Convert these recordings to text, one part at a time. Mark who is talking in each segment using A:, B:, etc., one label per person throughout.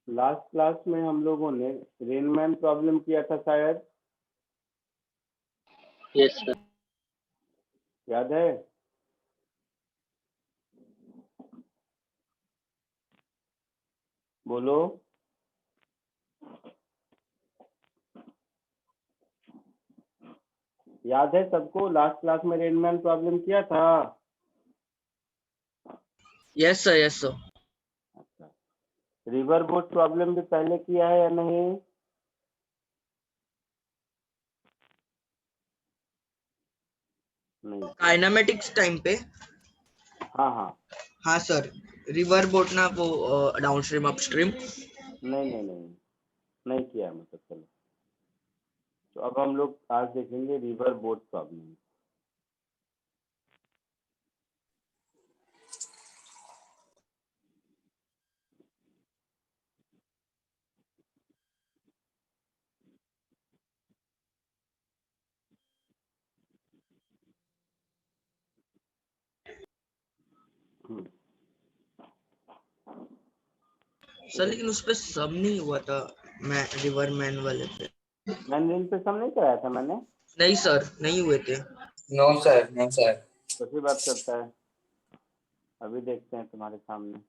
A: Last class में हम लोगों ने रेनमैन प्रॉब्लम किया था शायद,
B: यस सर।
A: याद है? बोलो। याद है सबको? लास्ट क्लास में रेनमैन प्रॉब्लम किया था।
B: Yes sir, yes sir.
A: अच्छा, रिवर बोट प्रॉब्लम भी पहले किया है या नहीं? नहीं।
B: काइनेमेटिक्स टाइम पे
A: हाँ हाँ।
B: हाँ सर, रिवर बोट ना वो डाउनस्ट्रीम अपस्ट्रीम।
A: नहीं नहीं नहीं, नहीं किया है मतलब। चलो, तो अब हम लोग आज देखेंगे रिवर बोट प्रॉब्लम।
B: सर लेकिन उस पे सब नहीं हुआ था, मैं रिवर मैन वाले पे।
A: मैंने पे सम नहीं कराया था मैंने।
B: नहीं सर, नहीं हुए थे।
C: No sir, no sir.
A: कैसी बात करता है? अभी देखते हैं तुम्हारे सामने।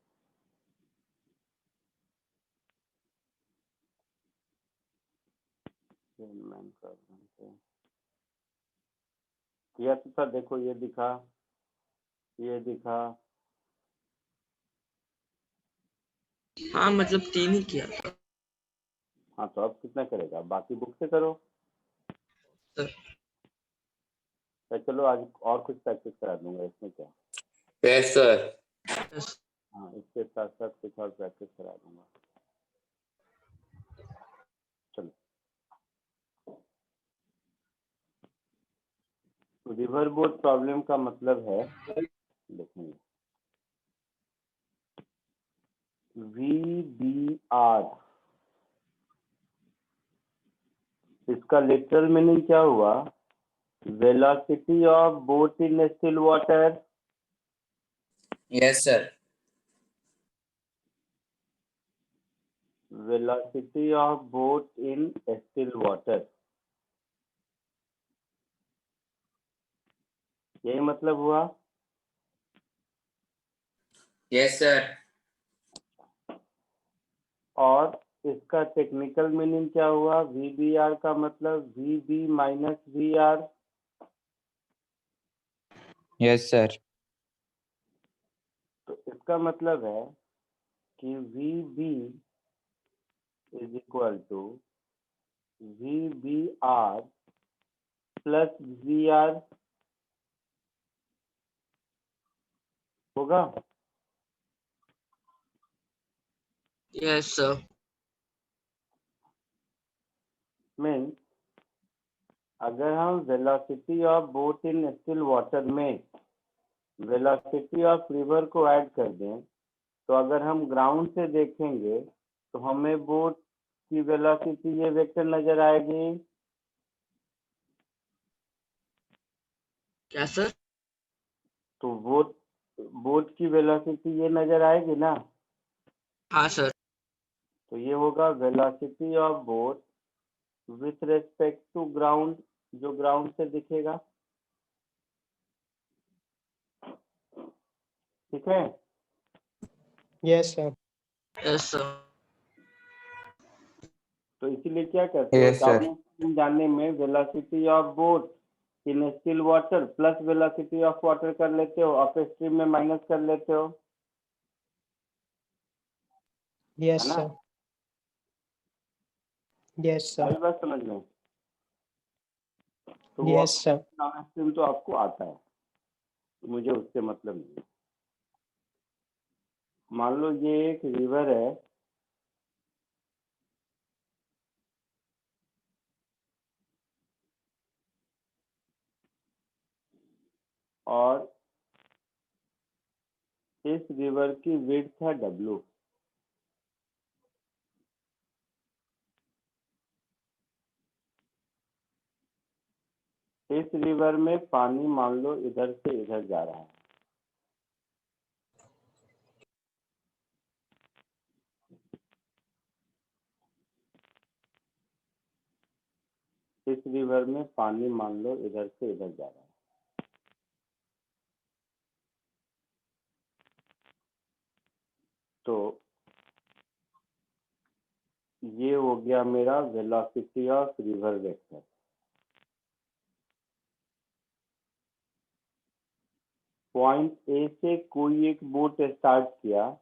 A: रेनमैन प्रॉब्लम पे किया तो था, देखो ये दिखा, ये दिखा।
B: हाँ मतलब 3 ही किया था
A: हाँ, तो अब कितना करेगा? बाकी बुक से करो।
B: सर।
A: तो चलो आज और कुछ प्रैक्टिस करा दूंगा, इसमें क्या।
C: Yes sir.
B: यस।
A: हाँ, इसके साथ साथ कुछ और प्रैक्टिस करा दूंगा। चलो, तो रिवर बोट प्रॉब्लम का मतलब है, देखेंगे, VBR। इसका लिटरल मीनिंग क्या हुआ? Velocity of boat in still water.
C: Yes sir.
A: Velocity of boat in still water, यही मतलब हुआ।
C: Yes sir.
A: और इसका टेक्निकल मीनिंग क्या हुआ? VBR का मतलब VB minus VR।
C: Yes sir.
A: तो इसका मतलब है कि VB is equal to VBR plus VR होगा।
B: यस सर।
A: मीन्स अगर हम velocity of boat in still water में वेलोसिटी ऑफ रिवर को ऐड कर दें, तो अगर हम ग्राउंड से देखेंगे तो हमें बोट की वेलोसिटी ये वेक्टर नजर आएगी।
B: क्या सर?
A: तो बोट की वेलोसिटी ये नजर आएगी ना।
B: हाँ सर।
A: तो ये होगा velocity of boat with respect to ground, जो ग्राउंड से दिखेगा। ठीक है?
D: Yes sir.
B: Yes sir.
A: तो इसीलिए क्या करते हो,
C: यस सर।
A: डाउन जाने में velocity of boat in still water plus velocity of water कर लेते हो, अप स्ट्रीम में माइनस कर लेते हो, है
D: यस
A: ना?
D: सर। Yes sir.
A: आई बात समझ में? तो वो
D: यस सर।
A: डाउन स्ट्रीम तो आपको आता है, तो मुझे उससे मतलब नहीं है। मान लो ये एक रिवर है, और इस रिवर की विड्थ है W। इस रिवर में पानी मान लो इधर से इधर जा रहा है, इस रिवर में पानी मान लो इधर से इधर जा रहा है, तो ये हो गया मेरा velocity of river vector. Point A से कोई एक बोट स्टार्ट किया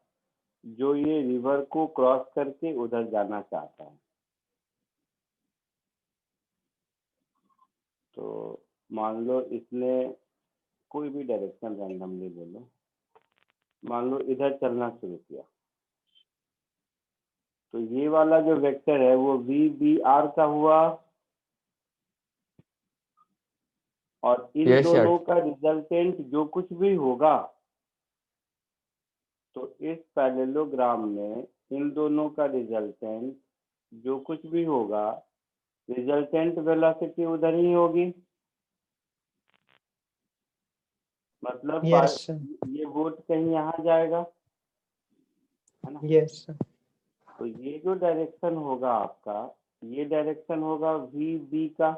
A: जो ये रिवर को क्रॉस करके उधर जाना चाहता है, तो मान लो इसने कोई भी डायरेक्शन रैंडमली ले लो, मान लो इधर चलना शुरू किया, तो ये वाला जो वेक्टर है वो वी बी आर का हुआ, और इन
C: Yes, sir.
A: दोनों का रिजल्टेंट जो कुछ भी होगा, तो इस पैरेललोग्राम में इन दोनों का रिजल्टेंट जो कुछ भी होगा, रिजल्टेंट वेलोसिटी उधर ही होगी। मतलब
D: Yes, sir.
A: ये बोट कहीं यहाँ जाएगा, है ना?
D: Yes, sir.
A: तो ये जो डायरेक्शन होगा आपका, ये डायरेक्शन होगा वी बी का,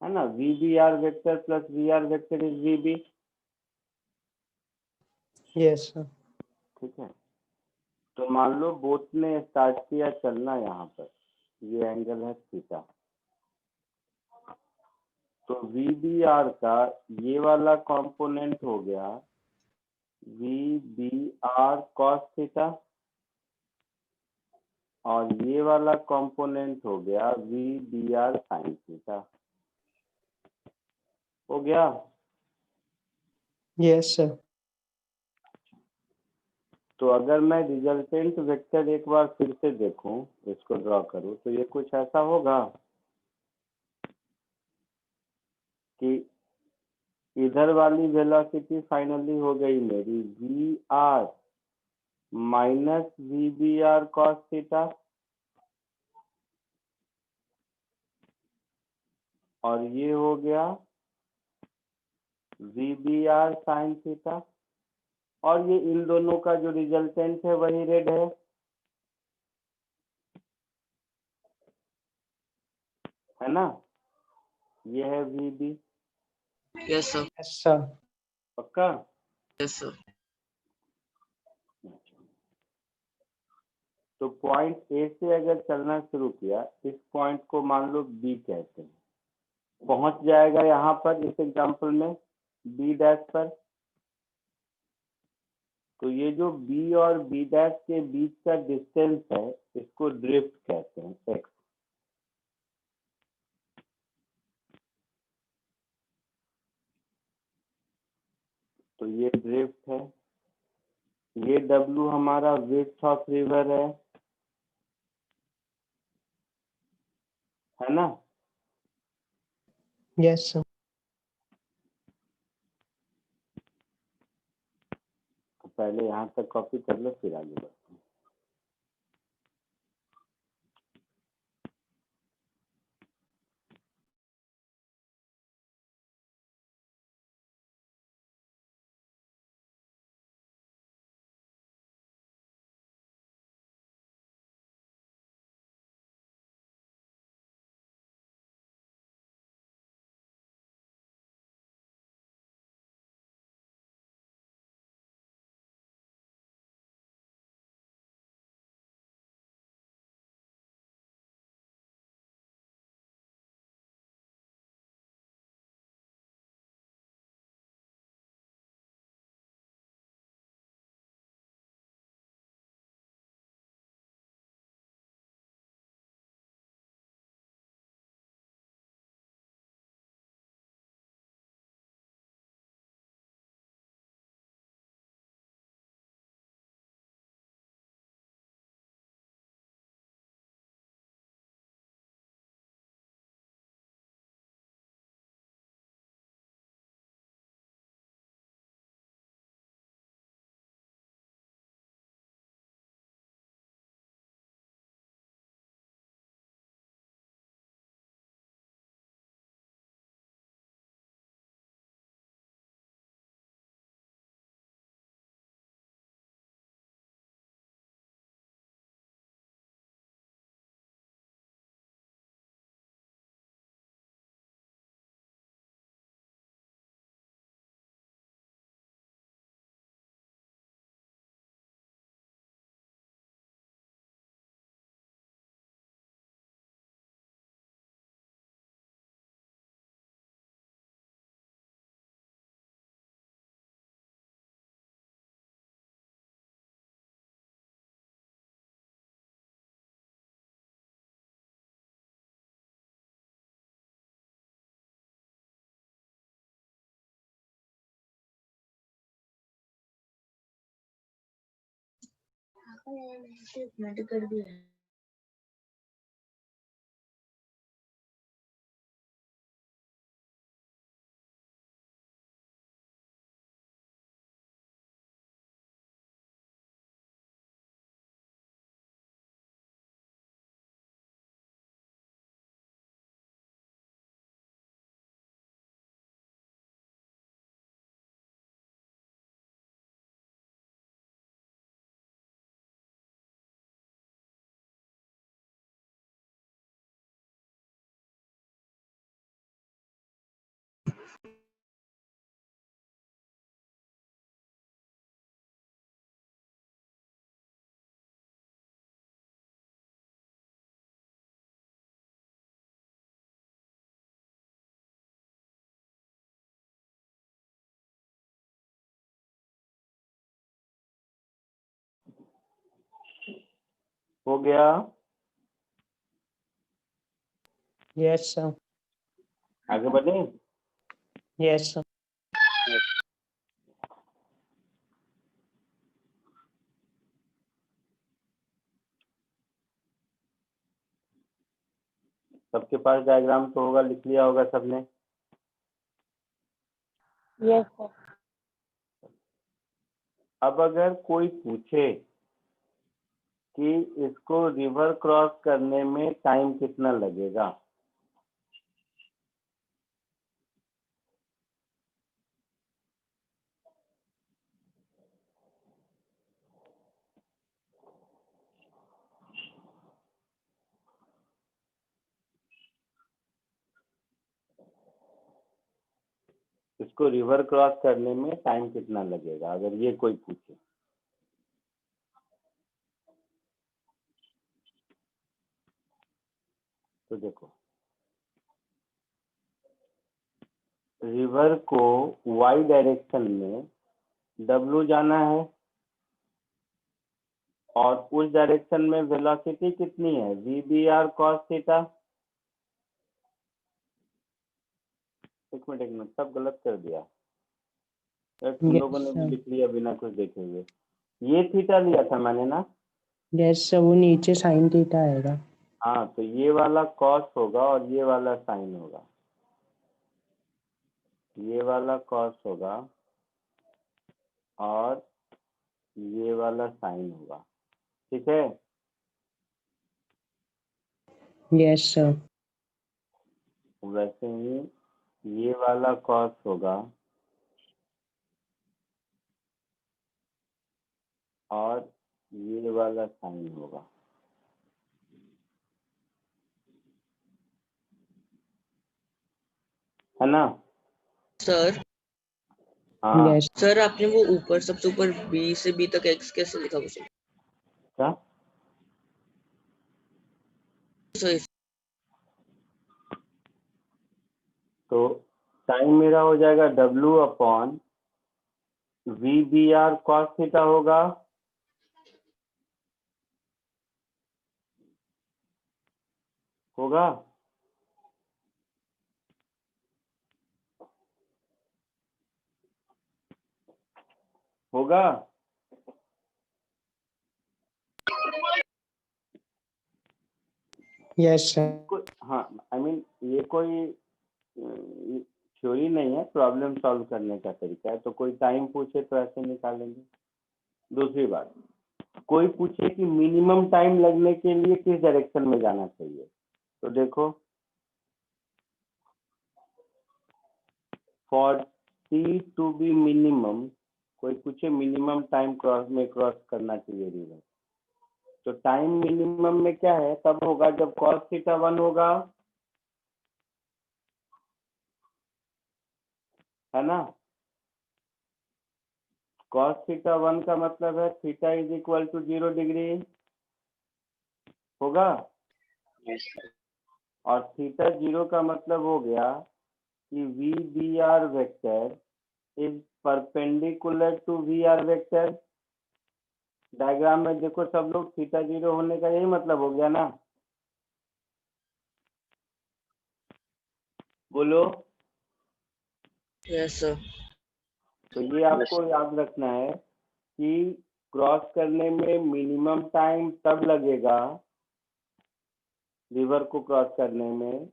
A: है ना? V B R vector plus V R vector is V B.
D: Yes, sir.
A: ठीक है, तो मान लो बोट ने स्टार्ट किया चलना यहाँ पर, ये एंगल है थीटा, तो वी बी आर का ये वाला कंपोनेंट हो गया V B R cos theta, और ये वाला कंपोनेंट हो गया V B R sine theta. हो गया?
D: Yes, sir.
A: तो अगर मैं रिजल्टेंट वेक्टर एक बार फिर से देखूं, इसको ड्रॉ करूं, तो ये कुछ ऐसा होगा कि इधर वाली वेलोसिटी फाइनली हो गई मेरी V R minus V B R cos theta, और ये हो गया V B R sine theta, और ये इन दोनों का जो रिजल्टेंट है वही रेड है ना? ये है V B.
B: Yes, sir.
D: Yes, sir.
A: पक्का?
B: Yes, sir.
A: तो पॉइंट ए से अगर चलना शुरू किया, इस पॉइंट को मान लो बी कहते हैं, पहुंच जाएगा यहाँ पर इस एग्जांपल में बी डैश पर, तो ये जो बी और बी डैश के बीच का डिस्टेंस है इसको ड्रिफ्ट कहते हैं, एक्स। तो ये ड्रिफ्ट है, ये डब्ल्यू हमारा विड्थ ऑफ रिवर है ना?
D: Yes, sir.
A: तो पहले यहाँ तक कॉपी कर लो फिर आगे बढ़ो।
B: कर दिया।
A: हो गया?
D: Yes, sir.
A: आगे बढ़े?
D: Yes, sir.
A: सबके पास डायग्राम तो होगा, लिख लिया होगा सबने?
E: Yes, sir.
A: अब अगर कोई पूछे कि इसको रिवर क्रॉस करने में टाइम कितना लगेगा, इसको रिवर क्रॉस करने में टाइम कितना लगेगा, अगर ये कोई पूछे? तो देखो, रिवर को y डायरेक्शन में w जाना है और उस डायरेक्शन में वेलोसिटी कितनी है, v/r cos थीटा। एक मिनट, सब गलत कर दिया। तुम
D: Yes,
A: लोगों ने भी
D: sir.
A: लिख लिया बिना कुछ देखे हुए। ये थीटा लिया था मैंने ना?
D: Yes, sir. वो नीचे sin थीटा आएगा.
A: हाँ, तो ये वाला कॉस होगा और ये वाला साइन होगा। ये वाला कॉस होगा और ये वाला साइन होगा, ठीक है?
D: Yes, sir.
A: वैसे ही ये वाला कॉस होगा और ये वाला साइन होगा, है ना?
B: सर
A: हाँ।
D: Yes.
B: सर आपने वो ऊपर सबसे ऊपर बी से बी तक एक्स कैसे लिखा वो सर?
A: क्या?
B: सर
A: तो टाइम मेरा हो जाएगा w upon v/r cos theta होगा, होगा? होगा?
D: Yes, sir.
A: हाँ, आई मीन ये कोई थ्योरी नहीं है, प्रॉब्लम सॉल्व करने का तरीका है। तो कोई टाइम पूछे तो ऐसे निकालेंगे। दूसरी बात, कोई पूछे कि मिनिमम टाइम लगने के लिए किस डायरेक्शन में जाना चाहिए, तो देखो, for T to be minimum, कोई पूछे मिनिमम टाइम क्रॉस करना चाहिए रिवर, तो टाइम मिनिमम में क्या है, तब होगा जब cos थीटा 1 होगा, है ना? cos थीटा 1 का मतलब है theta is equal to 0 degree, होगा? और थीटा 0 का मतलब हो गया कि v/r vector is perpendicular to v/r vector. Diagram में देखो सब लोग, थीटा 0 होने का यही मतलब हो गया ना? बोलो।
B: Yes sir.
A: तो ये आपको याद रखना है कि क्रॉस करने में मिनिमम टाइम तब लगेगा रिवर को क्रॉस करने में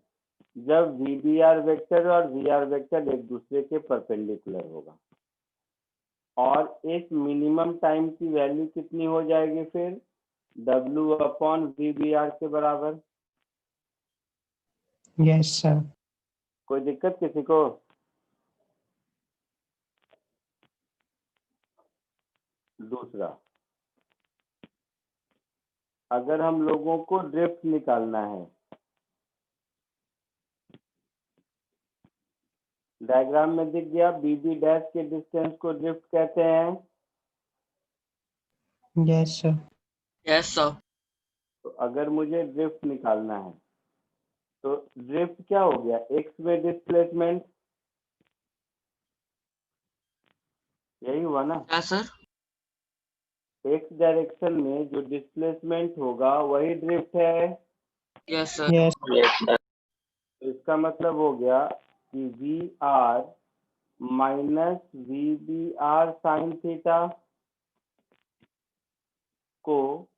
A: जब VBR वेक्टर और VR वेक्टर एक दूसरे के परपेंडिकुलर होगा। और इस मिनिमम टाइम की वैल्यू कितनी हो जाएगी फिर? W/VBR के बराबर।
D: Yes, sir.
A: कोई दिक्कत किसी को? दूसरा, अगर हम लोगों को ड्रिफ्ट निकालना है, डायग्राम में दिख गया, BB डैश के डिस्टेंस को ड्रिफ्ट कहते हैं।
D: Yes, sir.
B: Yes, sir.
A: तो अगर मुझे ड्रिफ्ट निकालना है तो ड्रिफ्ट क्या हो गया? एक्स में डिस्प्लेसमेंट, यही हुआ ना?
B: क्या सर?
A: एक्स डायरेक्शन में जो डिस्प्लेसमेंट होगा वही ड्रिफ्ट है।
B: Yes, sir.
D: Yes.
A: तो इसका मतलब हो गया कि VR minus VBR sine theta को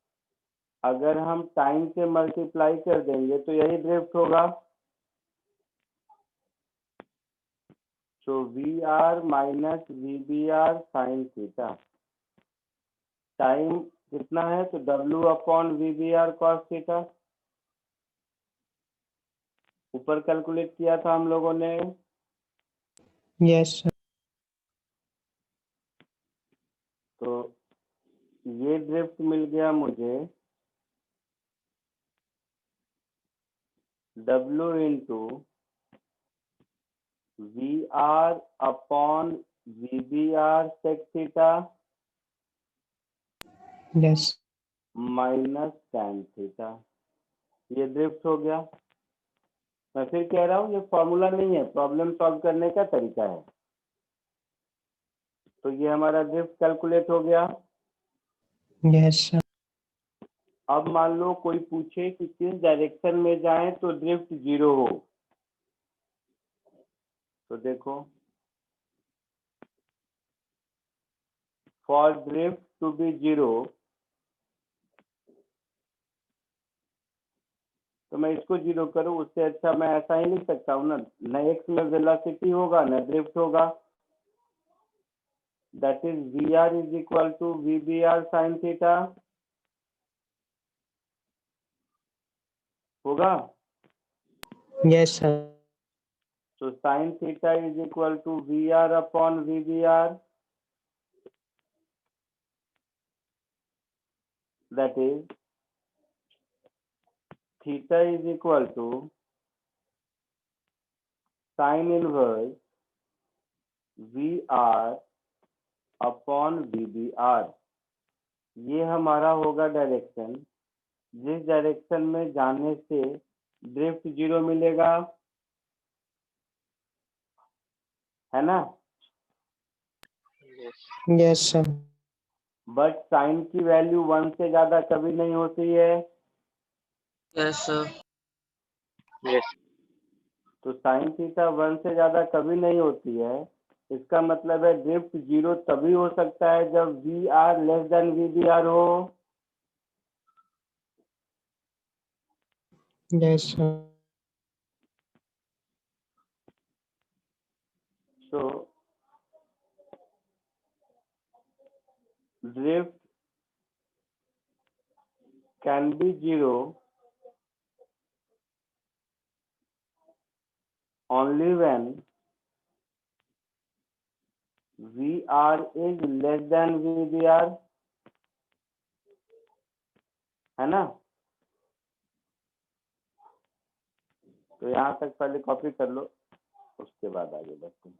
A: अगर हम टाइम से मल्टीप्लाई कर देंगे तो यही ड्रिफ्ट होगा। तो VR minus VBR sine theta, time कितना है तो W/VBR cos थीटा। ऊपर कैलकुलेट किया था हम लोगों ने।
D: Yes, sir.
A: तो ये ड्रिफ्ट मिल गया मुझे W into VR/VBR sec theta
D: Yes.
A: Minus tan theta. ये ड्रिफ्ट हो गया। मैं फिर कह रहा हूँ ये फॉर्मूला नहीं है, प्रॉब्लम सॉल्व करने का तरीका है। तो ये हमारा ड्रिफ्ट कैलकुलेट हो गया।
D: Yes, sir.
A: अब मान लो कोई पूछे कि किस डायरेक्शन में जाएं तो ड्रिफ्ट 0 हो, तो देखो, फॉर ड्रिफ्ट टू बी 0, तो मैं इसको 0 करूं, उससे अच्छा मैं ऐसा ही लिख सकता हूँ ना, न एक्स में वेलोसिटी होगा न ड्रिफ्ट होगा। That is VR is equal to VBR sine theta होगा।
D: Yes, sir.
A: तो sine theta is equal to VR/VBR, that is theta is equal to sine inverse VR/VBR। ये हमारा होगा डायरेक्शन, जिस डायरेक्शन में जाने से ड्रिफ्ट 0 मिलेगा, है ना?
D: Yes, sir.
A: बट साइन की वैल्यू 1 से ज्यादा कभी नहीं होती है।
B: Yes, sir.
A: तो साइन थीटा 1 से ज्यादा कभी नहीं होती है। इसका मतलब है ड्रिफ्ट 0 तभी हो सकता है जब VR लेस देन VBR हो।
D: Yes, sir.
A: So drift can be 0 only when VR is less than VBR, है ना? तो यहाँ तक पहले कॉपी कर लो, उसके बाद आगे बढ़ते हैं।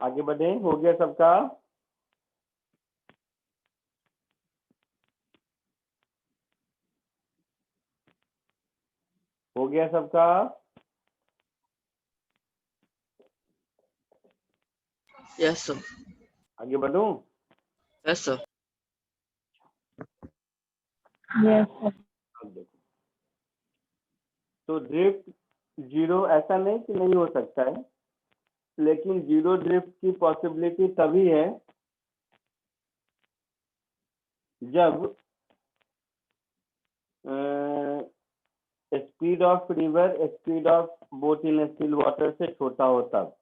A: आगे बढ़े, हो गया सबका? हो गया सबका?
B: Yes sir.
A: आगे बढ़ूं?
B: Yes sir.
D: Yes, sir.
A: अब देखो, तो ड्रिफ्ट जीरो ऐसा नहीं कि नहीं हो सकता है, लेकिन जीरो ड्रिफ्ट की पॉसिबिलिटी तभी है जब speed of river speed of boat in still water से छोटा हो तब।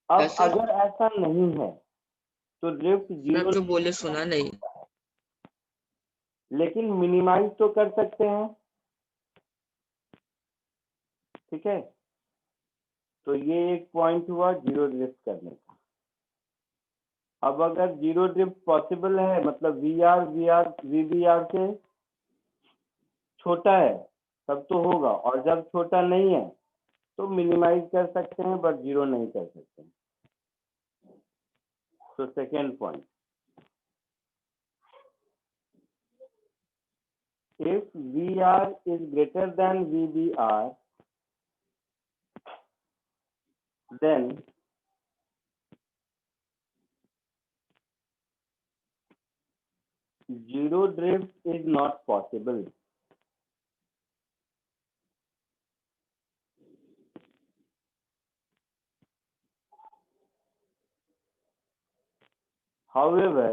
A: अब
B: Yes, sir.
A: अगर ऐसा नहीं है तो ड्रिफ्ट
B: मैम
A: जीरो,
B: जो बोले सुना नहीं।
A: लेकिन मिनिमाइज तो कर सकते हैं। ठीक है, तो ये एक पॉइंट हुआ जीरो ड्रिफ्ट करने का। अब अगर जीरो ड्रिफ्ट पॉसिबल है, मतलब वीबीआर से छोटा है तब तो होगा, और जब छोटा नहीं है तो मिनिमाइज कर सकते हैं, बट जीरो नहीं कर सकते। तो second point, if VR is greater than VBR, then zero drift is not possible. However,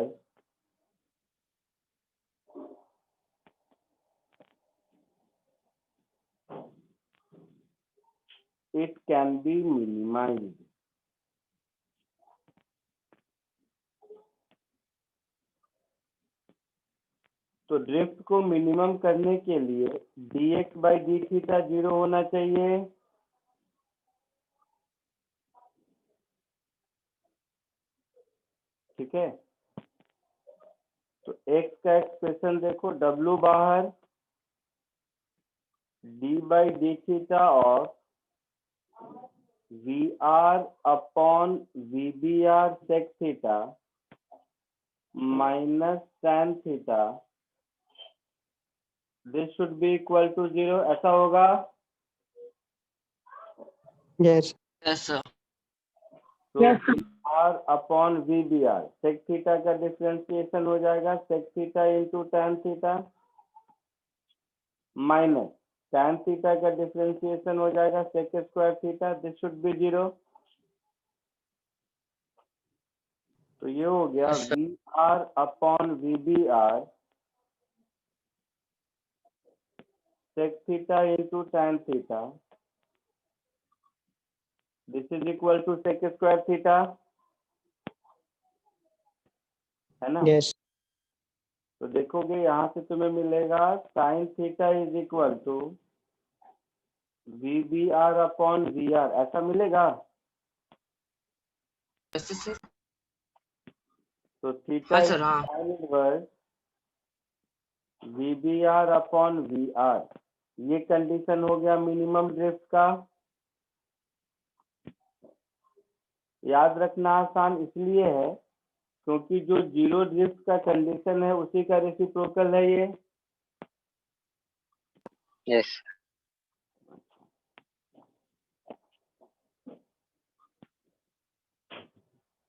A: it can be minimized. तो ड्रिफ्ट को मिनिमम करने के लिए dx by d theta zero होना चाहिए। ठीक है, तो x का एक्सप्रेशन देखो, w बाहर, d by d थीटा और VR upon VBR sec theta minus tan theta, this should be equal to 0, ऐसा होगा?
D: Yes.
B: Yes sir.
A: तो VR upon VBR sec theta का डिफरेंशिएशन हो जाएगा sec theta into tan theta minus tan theta का differentiation हो जाएगा sec square theta, this should be 0। तो ये हो गया
B: Yes, sir.
A: VR upon VBR sec theta into tan theta, this is equal to sec square theta, है ना?
D: Yes.
A: तो देखोगे यहाँ से तुम्हें मिलेगा sin theta is equal to VBR upon VR, ऐसा मिलेगा।
B: Yes sir.
A: तो थीटा
B: हाँ
A: इज
B: सर, हाँ।
A: tan inverse VBR upon VR, ये कंडीशन हो गया मिनिमम ड्रिफ्ट का। याद रखना आसान इसलिए है क्योंकि जो जीरो ड्रिफ्ट का कंडीशन है उसी का रेसिप्रोकल है ये।
C: Yes.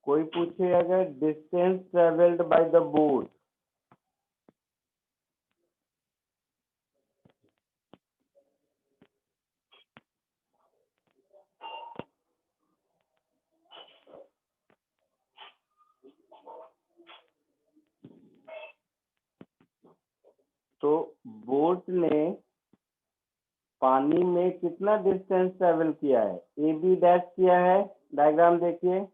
A: कोई पूछे अगर distance travelled by the boat, तो बोट ने पानी में कितना डिस्टेंस ट्रेवल किया है, ए बी डैश किया है, डायग्राम देखिए।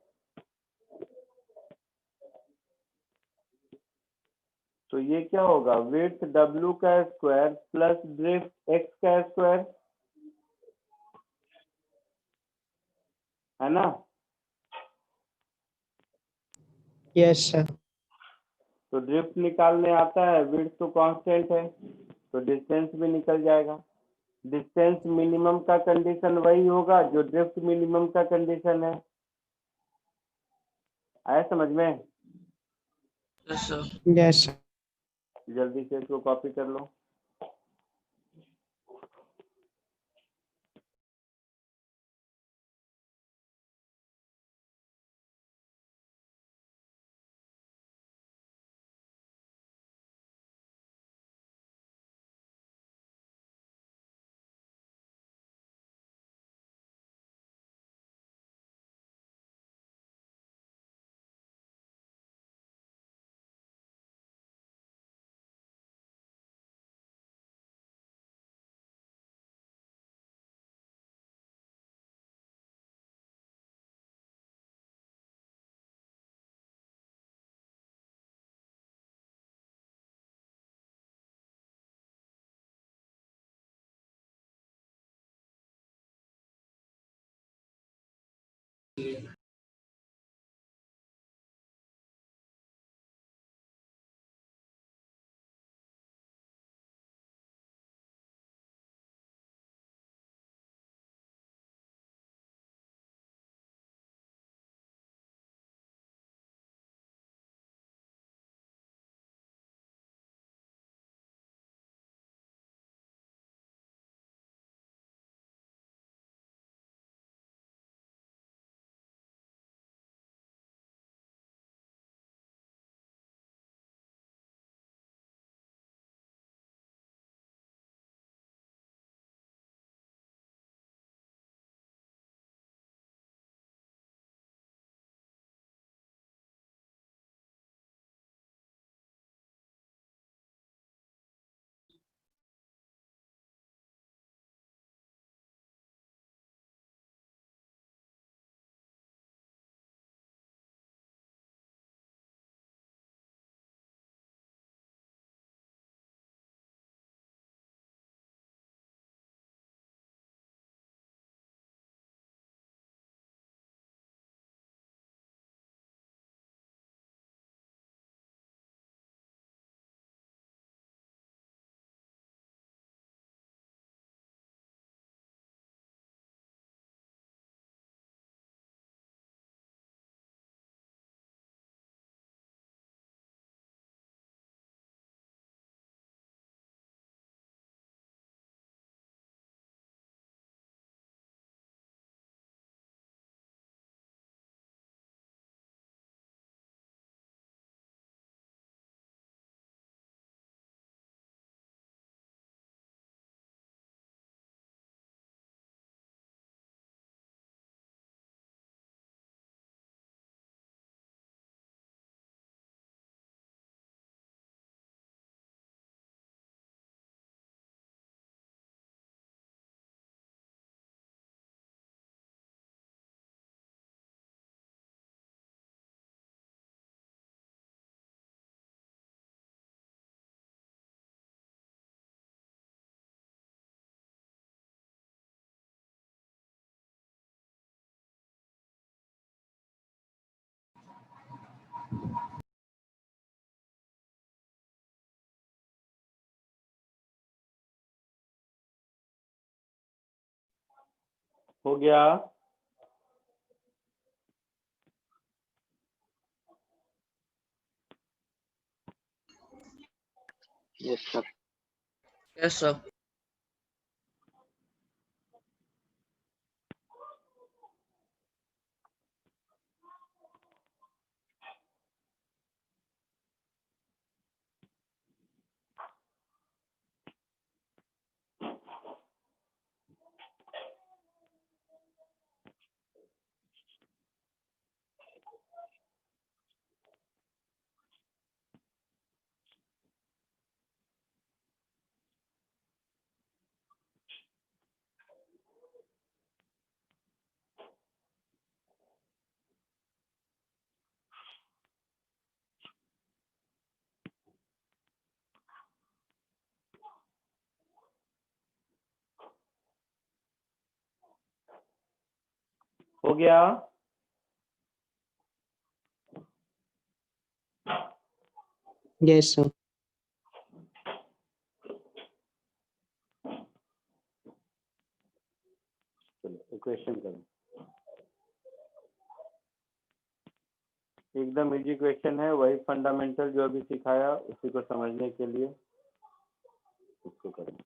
A: तो ये क्या होगा, विड्थ W का स्क्वायर प्लस ड्रिफ्ट x का स्क्वायर, है ना?
D: Yes, sir.
A: तो ड्रिफ्ट निकालने आता है, विड्थ तो कांस्टेंट है तो डिस्टेंस भी निकल जाएगा। डिस्टेंस मिनिमम का कंडीशन वही होगा जो ड्रिफ्ट मिनिमम का कंडीशन है। आया समझ में?
B: Yes sir.
D: Yes, sir.
A: जल्दी से इसको कॉपी कर लो। हो गया?
B: Yes sir.
A: हो गया?
D: Yes, sir.
A: चलो इक्वेशन करो। एकदम इजी क्वेश्चन है, वही फंडामेंटल जो अभी सिखाया उसी को समझने के लिए इसको करें।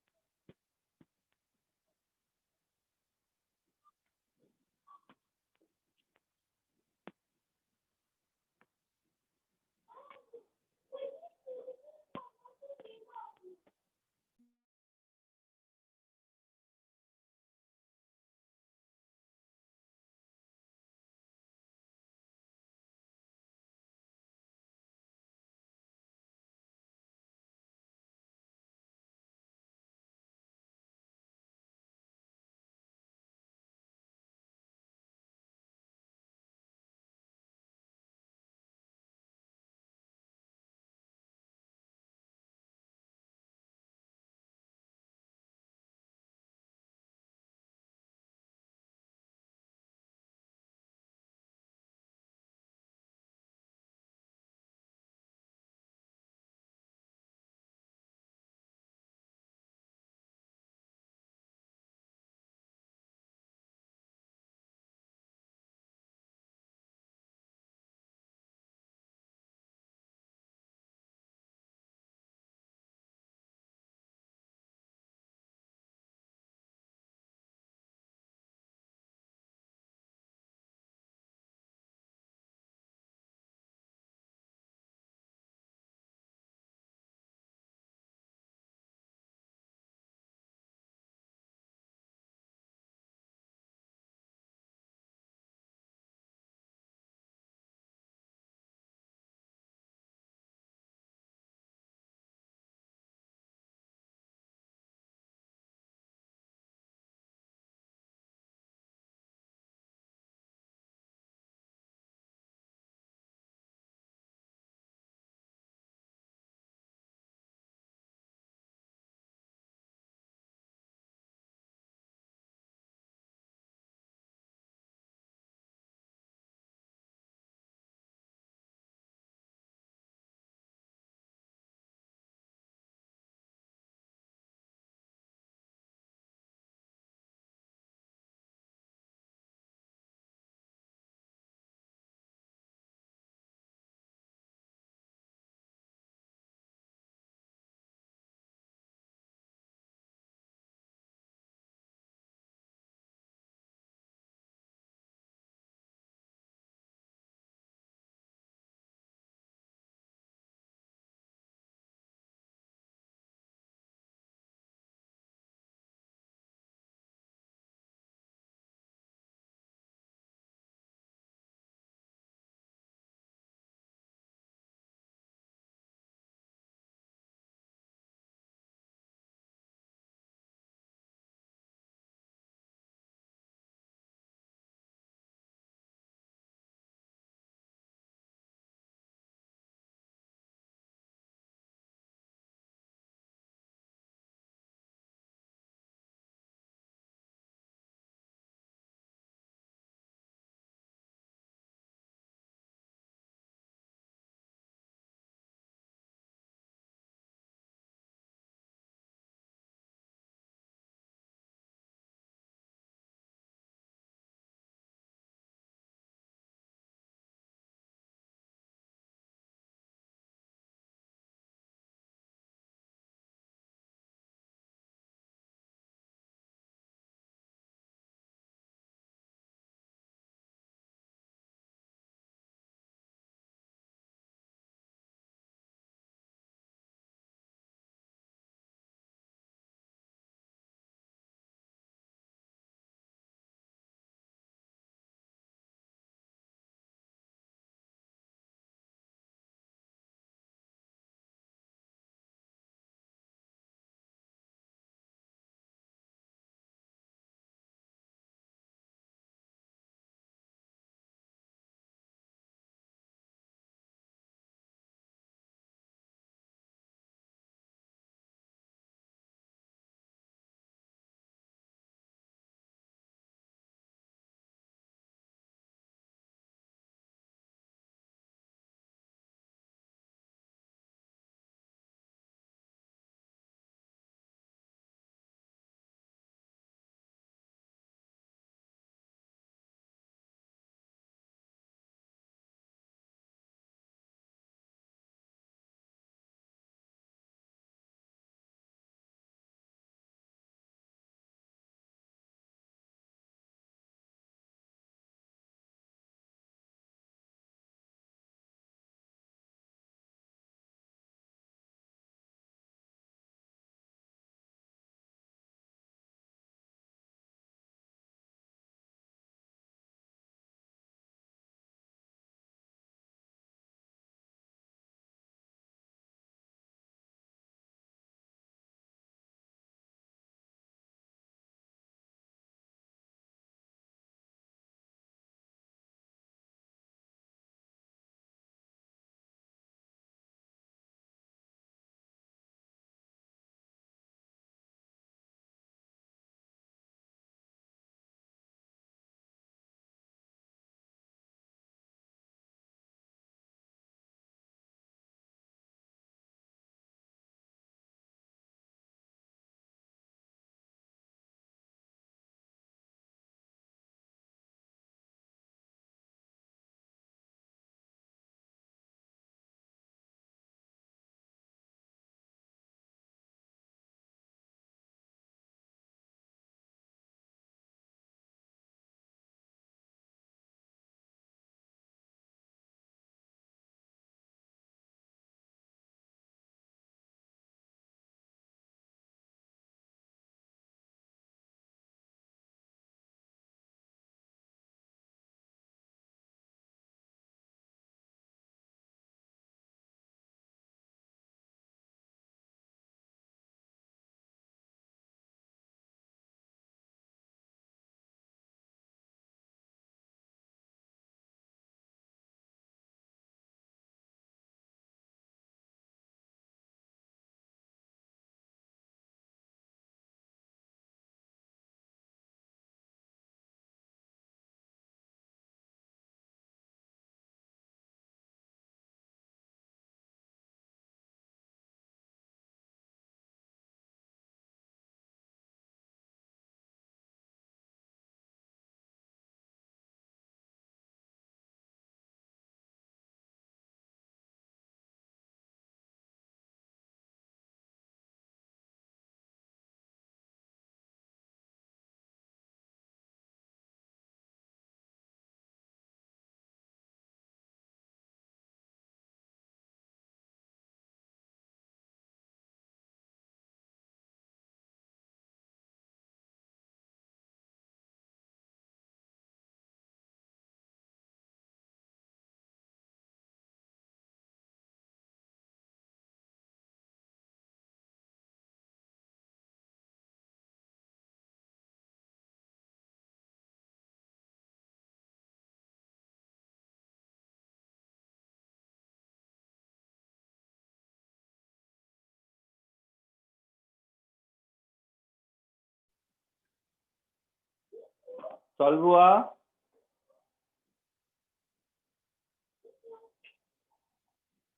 A: सॉल्व हुआ?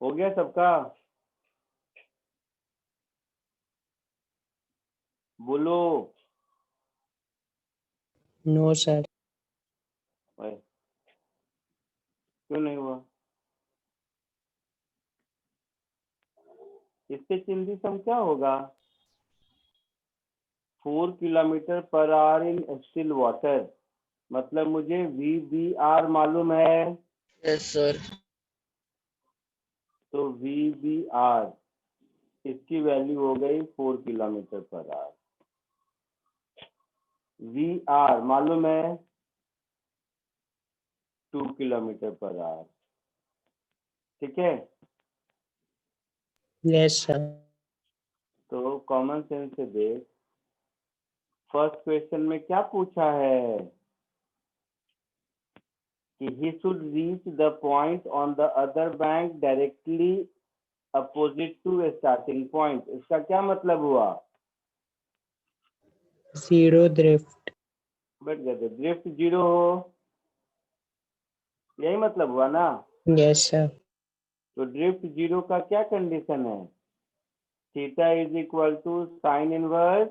A: हो गया सबका? बोलो।
D: No, sir.
A: ओए, क्यों नहीं हुआ? इससे चिंदी सम क्या होगा? 4 kilometre per our in still water, मतलब मुझे VBR मालूम है,
B: Yes, sir.
A: तो VBR इसकी वैल्यू हो गई 4 किलोमीटर पर आवर। VR मालूम है 2 किलोमीटर पर आवर। ठीक है,
D: Yes, sir.
A: तो कॉमन सेंस से देख, फर्स्ट क्वेश्चन में क्या पूछा है कि he should reach the point on the other bank directly opposite to a starting point। इसका क्या मतलब हुआ?
D: Zero drift.
A: बैठ गए थे, ड्रिफ्ट जीरो हो, यही मतलब हुआ ना?
D: Yes, sir.
A: तो ड्रिफ्ट जीरो का क्या कंडीशन है? Theta is equal to sine inverse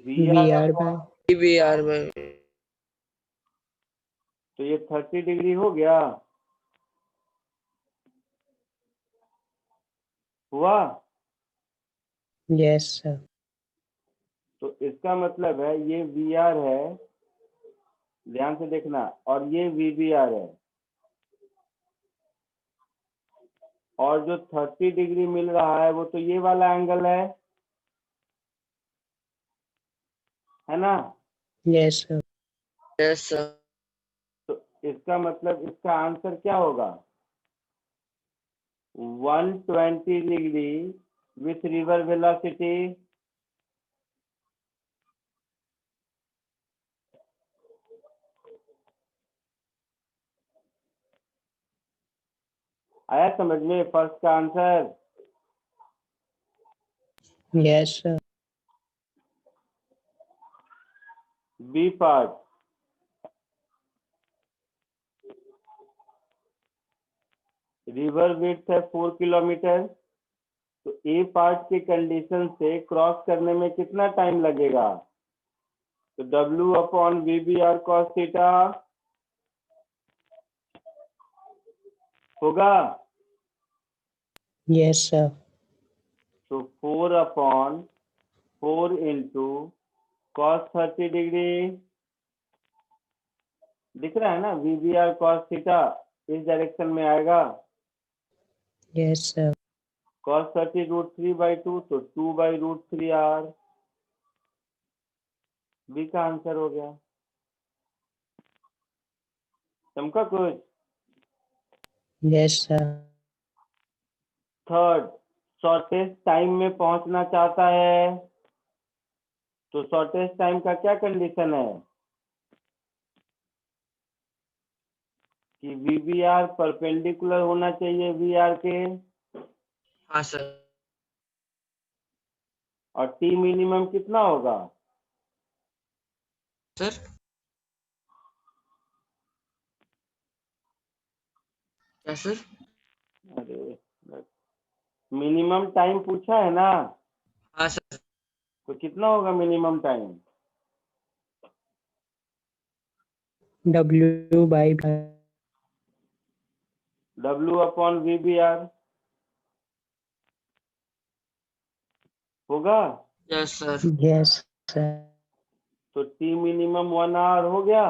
D: VR by.
B: PBR by.
A: तो ये 30 डिग्री हो गया, हुआ?
D: Yes, sir.
A: तो इसका मतलब है ये VR है, ध्यान से देखना, और ये VBR है, और जो 30 डिग्री मिल रहा है वो तो ये वाला एंगल है ना?
D: Yes, sir.
B: Yes, sir.
A: तो इसका मतलब इसका आंसर क्या होगा? 120 डिग्री विथ रिवर वेलोसिटी। आया समझ में फर्स्ट का answer?
D: Yes, sir.
A: B part, river width है 4 किलोमीटर, तो ए पार्ट की कंडीशन से क्रॉस करने में कितना टाइम लगेगा? तो W upon VBR cos theta होगा।
D: Yes, sir.
A: तो 4 अपॉन 4 इंटू cos 30 डिग्री, दिख रहा है ना? VBR cos थीटा इस डायरेक्शन में आएगा,
D: Yes, sir.
A: cos 30 √3/2, तो 2/√3R। बी का आंसर हो गया। चमका कुछ?
D: Yes, sir.
A: Third, shortest time में पहुंचना चाहता है, तो शॉर्टेस्ट टाइम का क्या कंडीशन है? कि VBR परपेंडिकुलर होना चाहिए VR के,
B: हाँ सर।
A: और T मिनिमम कितना होगा?
B: सर क्या सर?
A: अरे, मिनिमम टाइम पूछा है ना,
B: हाँ सर।
A: तो कितना होगा minimum time?
D: W by.
A: W upon VBR होगा,
B: यस सर।
D: Yes, sir.
A: तो T मिनिमम 1 आवर हो गया।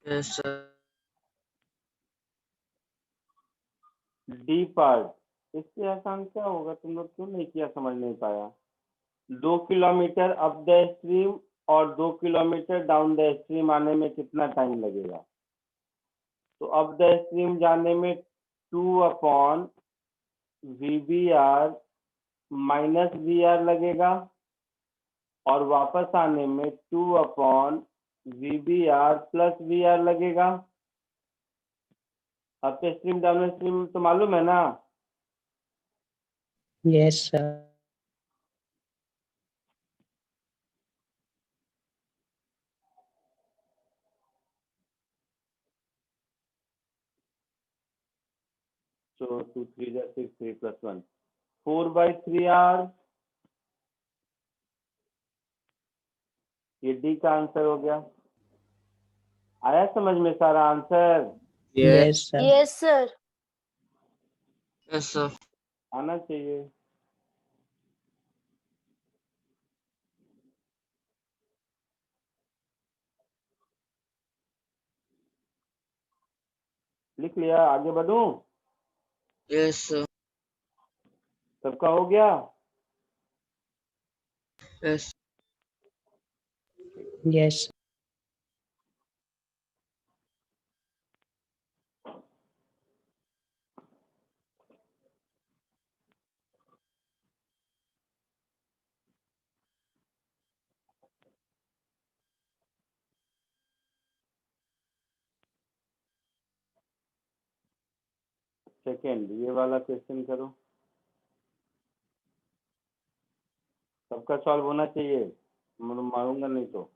B: Yes sir.
A: डी पार्ट, इससे आसान क्या होगा? तुम लोग क्यों नहीं किया, समझ नहीं पाया? 2 किलोमीटर अप द स्ट्रीम और 2 किलोमीटर डाउन द स्ट्रीम आने में कितना टाइम लगेगा? तो अप द स्ट्रीम जाने में 2 अपॉन VBR माइनस VR लगेगा, और वापस आने में 2 अपॉन VBR प्लस VR लगेगा। अप स्ट्रीम डाउन स्ट्रीम तो मालूम है ना?
D: Yes, sir.
A: So 2 3 are 6, 3 plus 1. 4/3 are, ये डी का आंसर हो गया। आया समझ में सारा answer?
D: Yes, sir.
E: Yes, sir.
B: Yes, sir.
A: आना चाहिए। लिख लिया, आगे बढ़ूं?
B: Yes, sir.
A: सबका हो गया?
B: Yes.
D: Yes.
A: सेकेंड, ये वाला क्वेश्चन करो। सबका सॉल्व होना चाहिए, मारूंगा नहीं तो।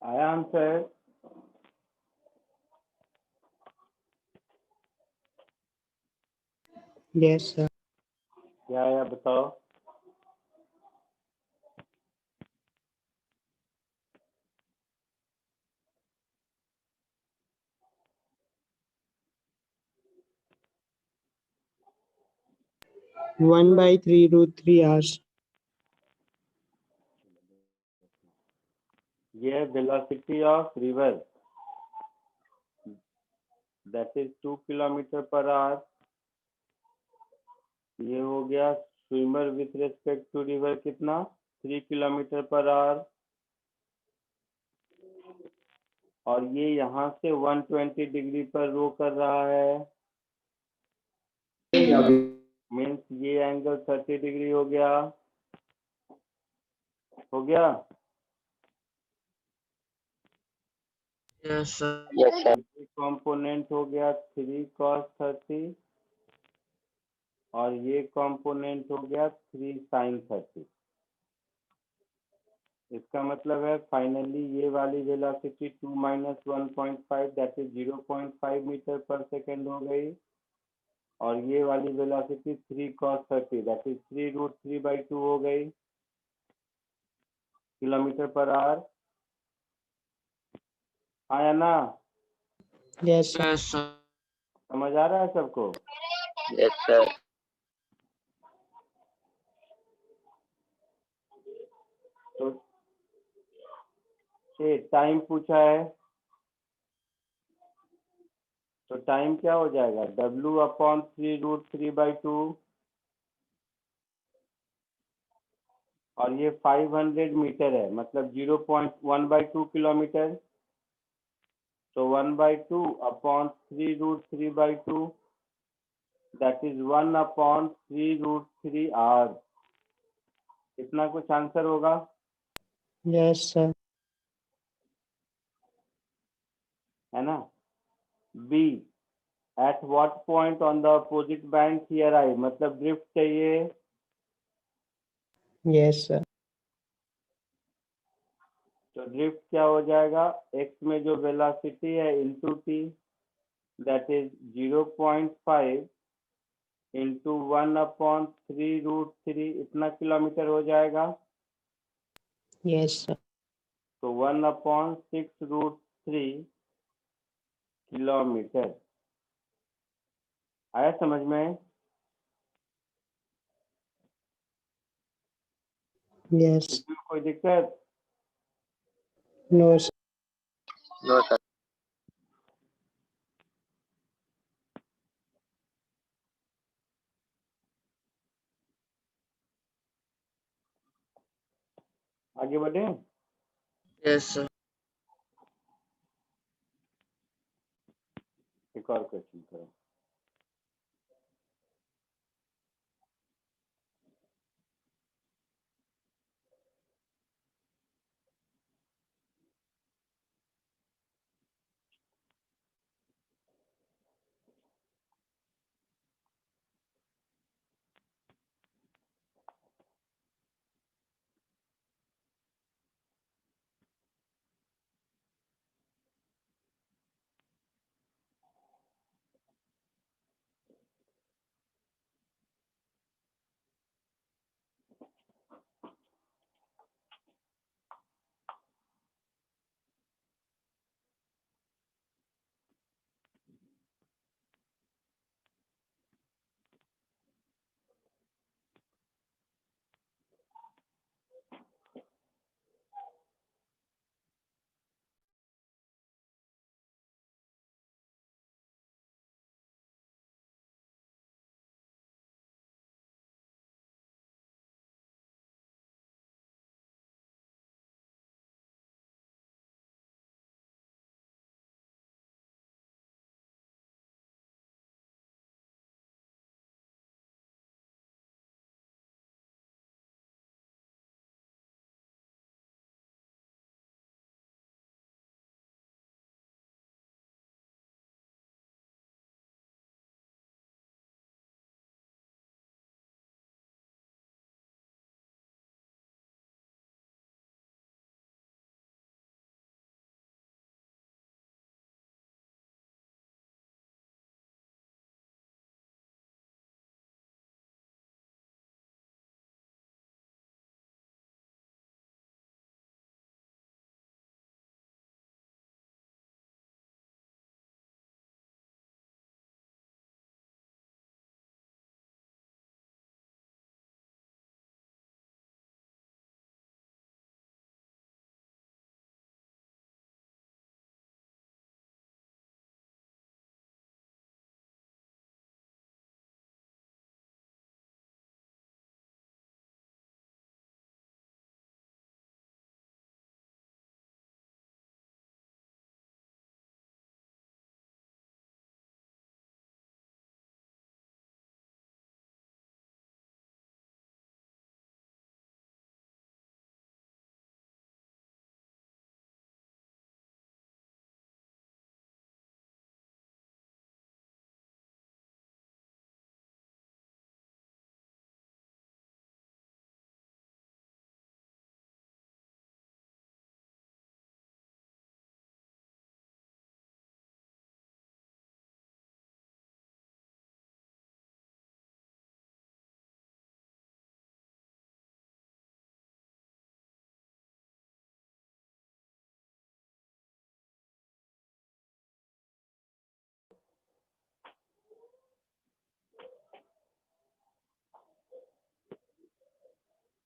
A: आया आंसर?
D: Yes, sir.
A: क्या आया बताओ?
D: One by 3√3 hours.
A: ये है velocity of river, that is 2 kilometre per hour. ये हो गया swimmer with respect to river कितना, 3 किलोमीटर पर आवर। और ये यहाँ से 120 डिग्री पर रो कर रहा है, मीन्स ये एंगल 30 डिग्री हो गया। हो गया?
B: Yes, sir.
A: ये कंपोनेंट हो गया 3 cos 30 और ये कंपोनेंट हो गया 3 sin 30। इसका मतलब है फाइनली ये वाली velocity 2 minus 1.5 that is 0.5 metre per second हो गई, और ये वाली वेलोसिटी 3 cos 30 दैट इज 3√3/2 हो गई किलोमीटर पर आवर। आया ना?
D: Yes, sir.
B: Yes, sir.
A: समझ आ रहा है सबको?
C: Yes, sir.
A: तो टाइम पूछा है, तो टाइम क्या हो जाएगा, W/3√3/2, और ये 500 मीटर है, मतलब 0.1/2 किलोमीटर। तो 1/2/3√3/2 दैट इज 1/3√3 आवर। इतना कुछ आंसर होगा?
D: Yes, sir.
A: है ना? B, at what point on the opposite bank here I, मतलब ड्रिफ्ट चाहिए।
D: Yes, sir.
A: तो ड्रिफ्ट क्या हो जाएगा, एक्स में जो वेलोसिटी है into T, that is 0.5 into 1/3√3, इतना किलोमीटर हो जाएगा।
D: Yes, sir.
A: तो 1/6√3 किलोमीटर। आया समझ में?
D: Yes.
A: इसमें कोई दिक्कत?
D: No, sir.
C: No, sir.
A: आगे बढ़े?
B: Yes, sir.
A: एक और क्वेश्चन करो।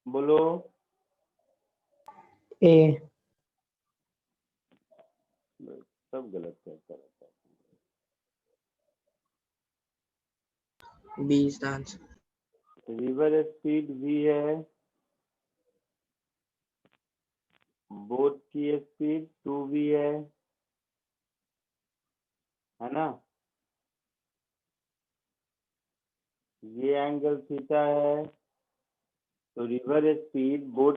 A: बोलो।
D: A.
A: सब गलत कहता रहता
B: B is the answer.
A: है। रिवर स्पीड v है, बोट की स्पीड 2v है ना। ये एंगल थीटा है, तो river speed boat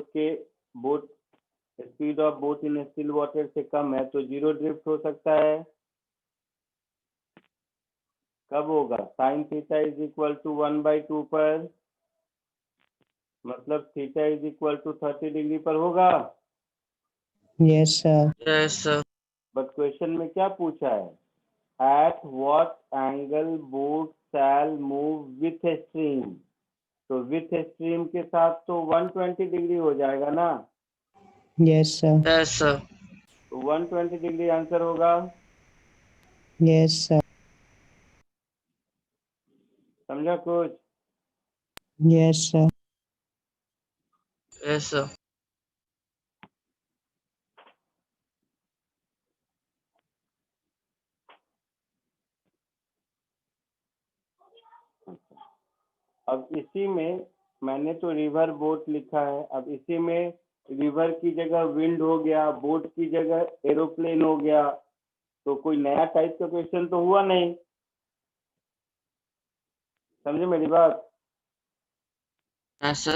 A: speed of boat in still water से कम है, तो जीरो ड्रिफ्ट हो सकता है। कब होगा? Sine theta is equal to 1/2 पर, मतलब theta is equal to 30 degree पर होगा।
D: Yes, sir.
B: Yes, sir.
A: But question में क्या पूछा है? At what angle boat shall move with stream, तो विथ स्ट्रीम के साथ तो 120 डिग्री हो जाएगा ना,
D: Yes, sir.
B: Yes, sir.
A: तो 120 डिग्री आंसर होगा।
D: Yes, sir.
A: समझा कुछ?
D: Yes, sir.
B: Yes, sir.
A: अब इसी में मैंने तो रिवर बोट लिखा है, अब इसी में रिवर की जगह विंड हो गया, बोट की जगह एरोप्लेन हो गया, तो कोई नया टाइप का क्वेश्चन तो हुआ नहीं। समझे मेरी बात?
B: Yes, sir.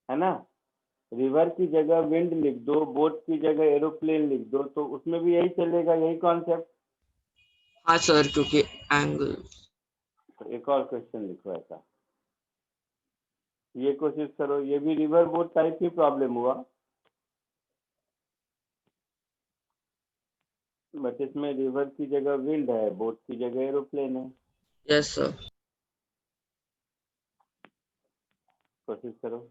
A: है ना। रिवर की जगह विंड लिख दो, बोट की जगह एरोप्लेन लिख दो, तो उसमें भी यही चलेगा, यही कॉन्सेप्ट।
B: हाँ सर, क्योंकि एंगल।
A: तो एक और क्वेश्चन लिखो ऐसा, ये कोशिश करो, ये भी रिवर बोट टाइप ही प्रॉब्लम हुआ, बट इसमें रिवर की जगह विंड है, बोट की जगह एरोप्लेन है।
B: Yes, sir.
A: कोशिश करो।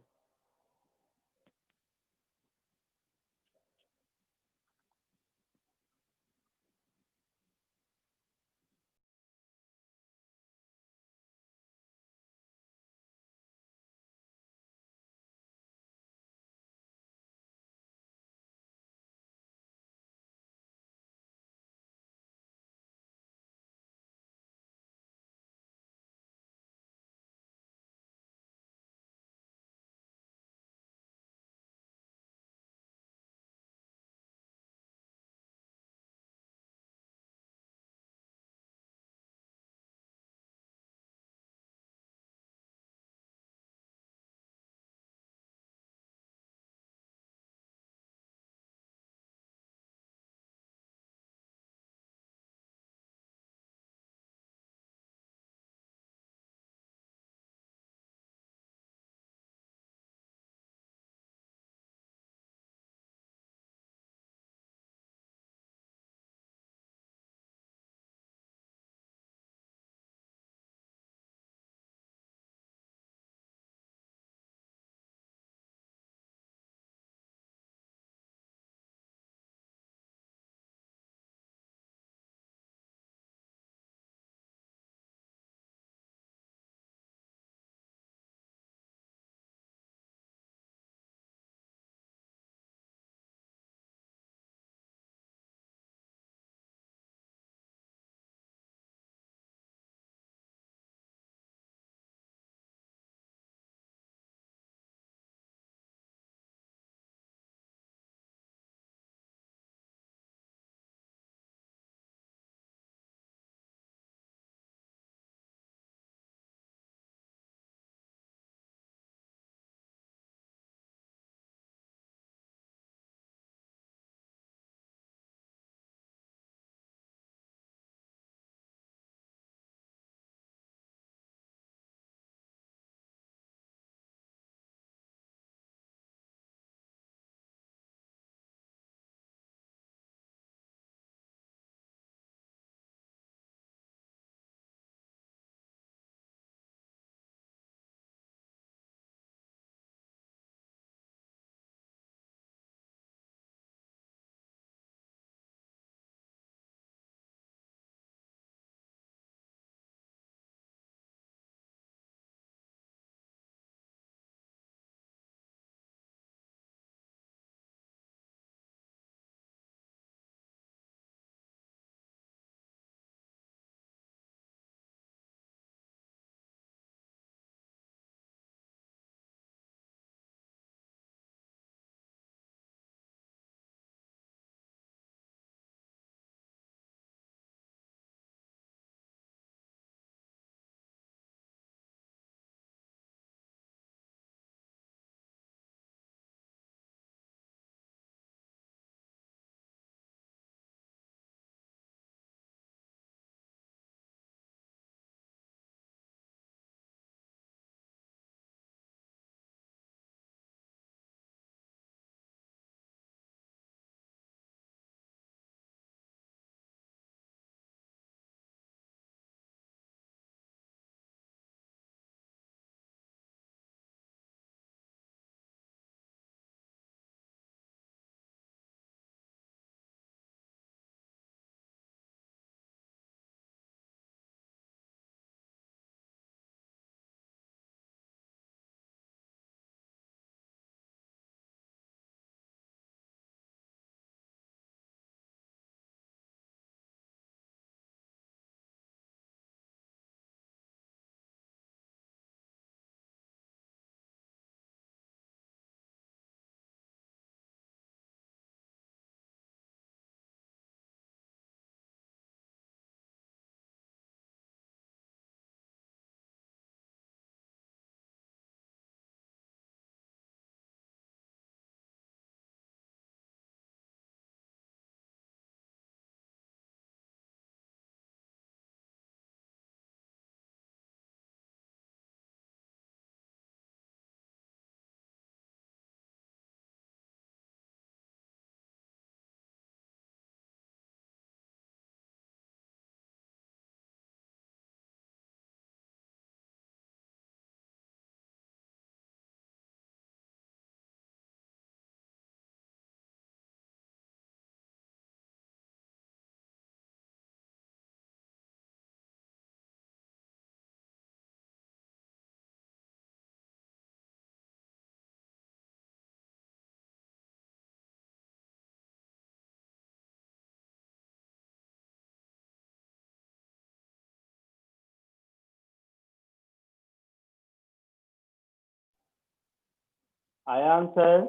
A: आया आंसर?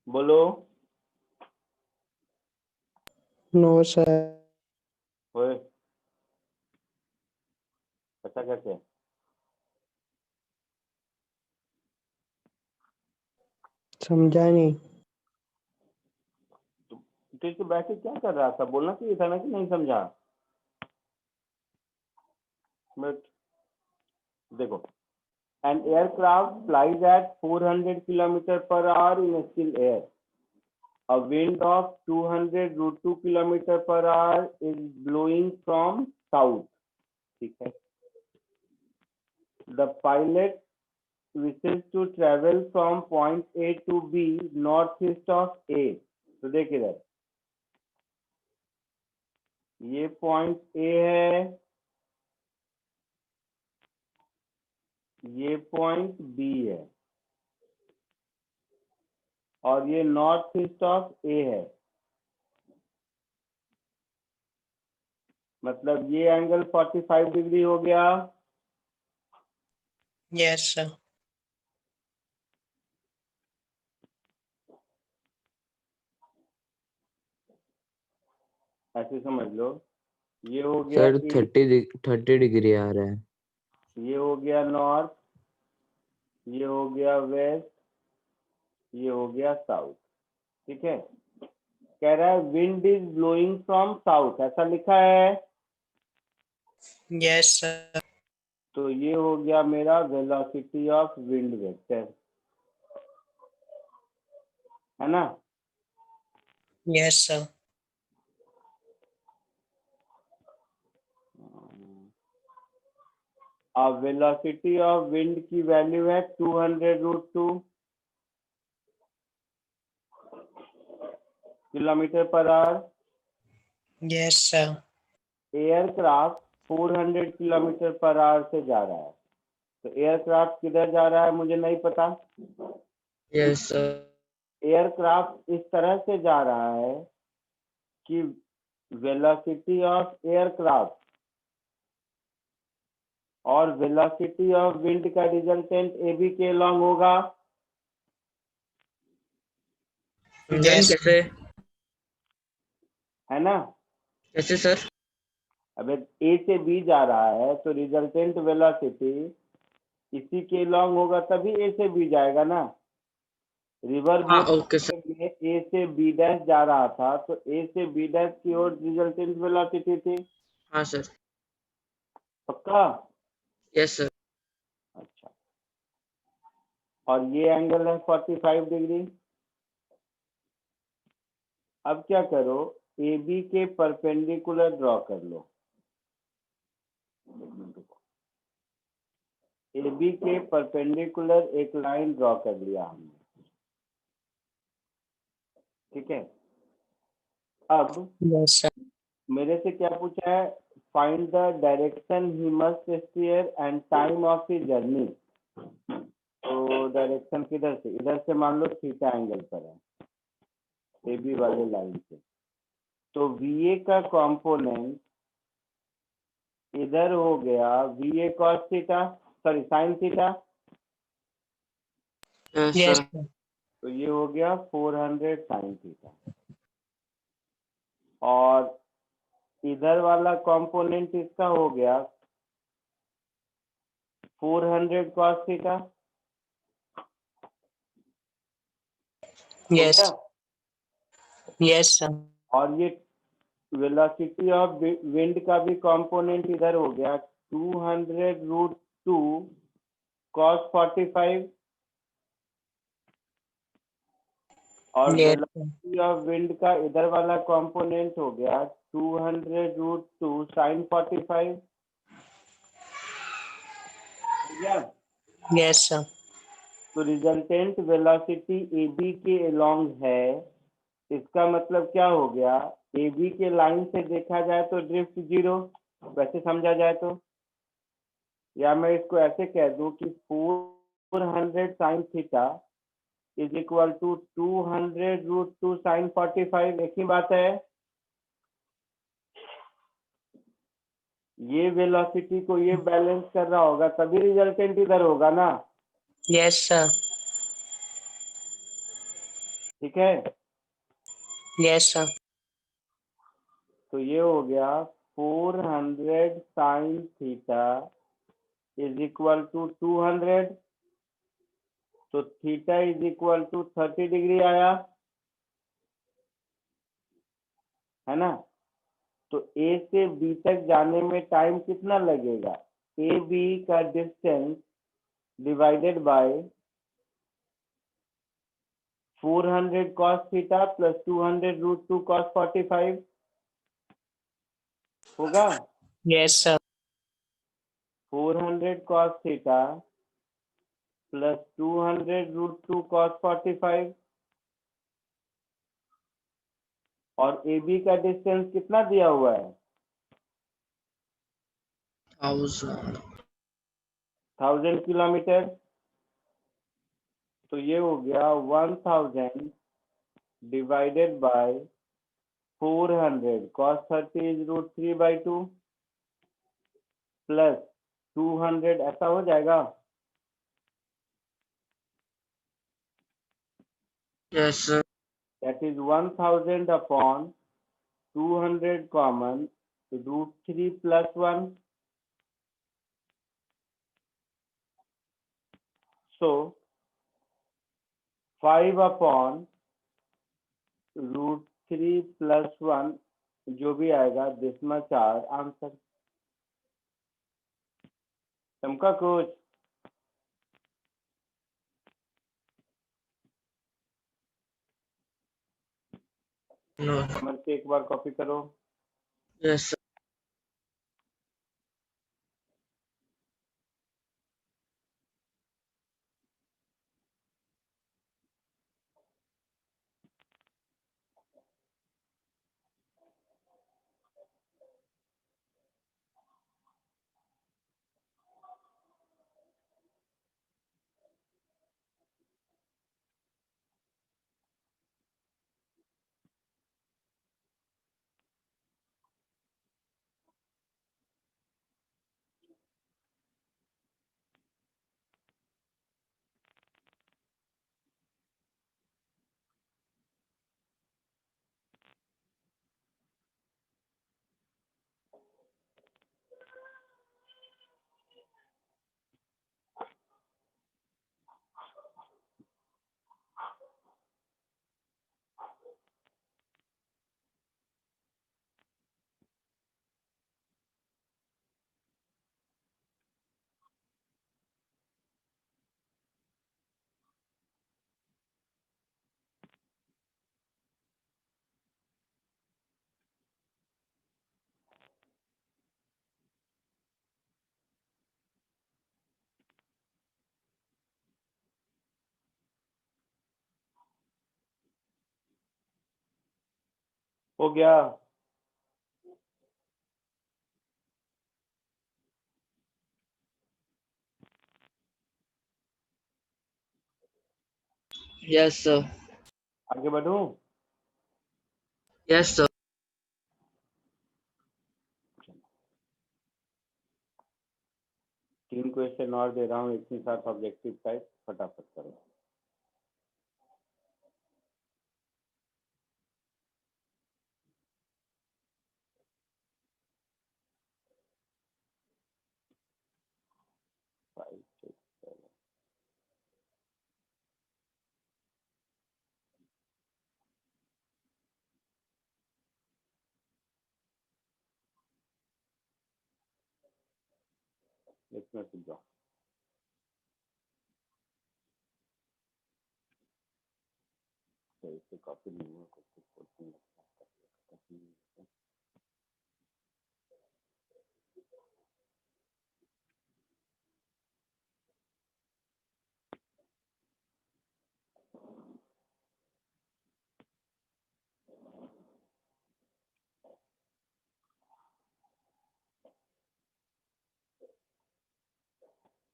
A: बोलो।
D: No, sir.
A: ओए, ऐसा कैसे?
D: समझा नहीं।
A: तो बैठ के क्या कर रहा था? बोलना चाहिए था ना कि नहीं समझा। बट देखो, an aircraft flies at 400 kilometer per hour in still air. A wind of 200 root 2 kilometer per hour is blowing from south. ठीक है। The pilot wishes to travel from point A to B northeast of A. तो देख इधर, ये point A है, ये point B है, और ये नॉर्थ ईस्ट ऑफ A है। मतलब ये एंगल 45 डिग्री हो गया।
D: Yes, sir.
A: ऐसे समझ लो, ये हो गया
E: सर
A: A,
E: 30 डिग्री आ रहा है।
A: ये हो गया नॉर्थ, ये हो गया वेस्ट, ये हो गया साउथ। ठीक है। कह रहा है wind is blowing from south, ऐसा लिखा है।
D: Yes, sir.
A: तो ये हो गया मेरा वेलोसिटी ऑफ विंड वेक्टर, है ना।
D: Yes, sir.
A: अब वेलोसिटी ऑफ विंड की वैल्यू है 200 root 2 kilometre per hour.
D: Yes, sir.
A: Aircraft 400 kilometre per hour से जा रहा है। तो एयरक्राफ्ट किधर जा रहा है मुझे नहीं पता।
B: Yes, sir.
A: एयरक्राफ्ट इस तरह से जा रहा है कि वेलोसिटी ऑफ एयरक्राफ्ट और वेलोसिटी ऑफ विंड का रिजल्टेंट AB के लॉन्ग होगा।
B: Then
D: Yes.
B: कैसे?
A: है ना।
B: कैसे सर?
A: अब A से B जा रहा है तो रिजल्टेंट वेलोसिटी इसी के लॉन्ग होगा, तभी A से B जाएगा ना। रिवर
B: हाँ,
A: बोट
B: ओके सर।
A: में A से B डैश जा रहा था तो A से B डैश की ओर रिजल्टेंट वेलोसिटी थी।
B: हाँ सर।
A: पक्का?
B: Yes sir.
A: अच्छा, और ये एंगल है 45 डिग्री। अब क्या करो, AB के परपेंडिकुलर ड्रॉ कर लो। AB के परपेंडिकुलर एक लाइन ड्रॉ कर लिया हमने। ठीक है। अब
D: Yes, sir.
A: मेरे से क्या पूछा है, find the direction he must steer and time of his journey. तो डायरेक्शन किधर से, इधर से मान लो थीटा एंगल पर है AB वाले लाइन से। तो VA का कंपोनेंट इधर हो गया VA cos theta, sorry sine theta.
B: Yes
D: Yes,
B: sir.
D: sir.
A: तो ये हो गया 400 साइन थीटा, और इधर वाला कंपोनेंट इसका हो गया 400 cos थीटा। हो
D: Yes.
A: गया।
D: Yes, sir.
A: और ये वेलोसिटी ऑफ विंड का भी कंपोनेंट इधर हो गया 200 रूट 2 cos 45, और
D: Yes, sir.
A: Velocity of wind का इधर वाला कंपोनेंट हो गया 200 रूट 2 sin 45। हो गया।
D: Yes, sir.
A: तो रिजल्टेंट वेलोसिटी AB के अलोंग है। इसका मतलब क्या हो गया, AB के लाइन से देखा जाए तो ड्रिफ्ट 0, वैसे समझा जाए तो, या मैं इसको ऐसे कह दूं कि 400 sin theta is equal to 200 root 2 sin 45। एक ही बात है। ये वेलोसिटी को ये बैलेंस कर रहा होगा तभी रिजल्टेंट इधर होगा ना।
D: Yes, sir.
A: ठीक है,
D: Yes, sir.
A: तो ये हो गया 400 sine theta is equal to 200, तो theta is equal to 30 degree आया, है ना। तो ए से बी तक जाने में टाइम कितना लगेगा, ए बी का distance divided by 400 cos theta plus 200 √2 cos 45 होगा।
D: Yes, sir.
A: 400 cos theta plus 200 √2 cos 45, और ए बी का डिस्टेंस कितना दिया हुआ है,
B: 1000
A: 1000 किलोमीटर। तो ये हो गया 1000 divided by 400 cos 30 is √3/2 plus 200, ऐसा हो जाएगा।
B: yes sir
A: That is 1000 upon 200 common √3 plus 1. So 5 upon √3 plus 1 जो भी आएगा दशमलव 4 आंसर। चमका कुछ?
B: no
A: कमर से एक बार कॉपी करो।
B: yes sir
A: हो गया?
B: yes sir
A: आगे बढ़ूं?
B: yes sir
A: 3 क्वेश्चन और दे रहा हूँ एक ही साथ ऑब्जेक्टिव टाइप, फटाफट करो। फाइव सिक्स सेवन, इसमें से जाओ। सही से कॉपी नहीं हुआ, कुछ कुछ क्वेश्चन लगता है।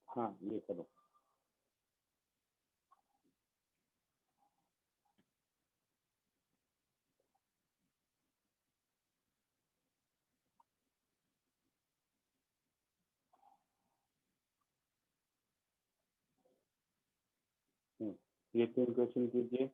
A: हाँ ये करो। ये 3 क्वेश्चन कीजिए।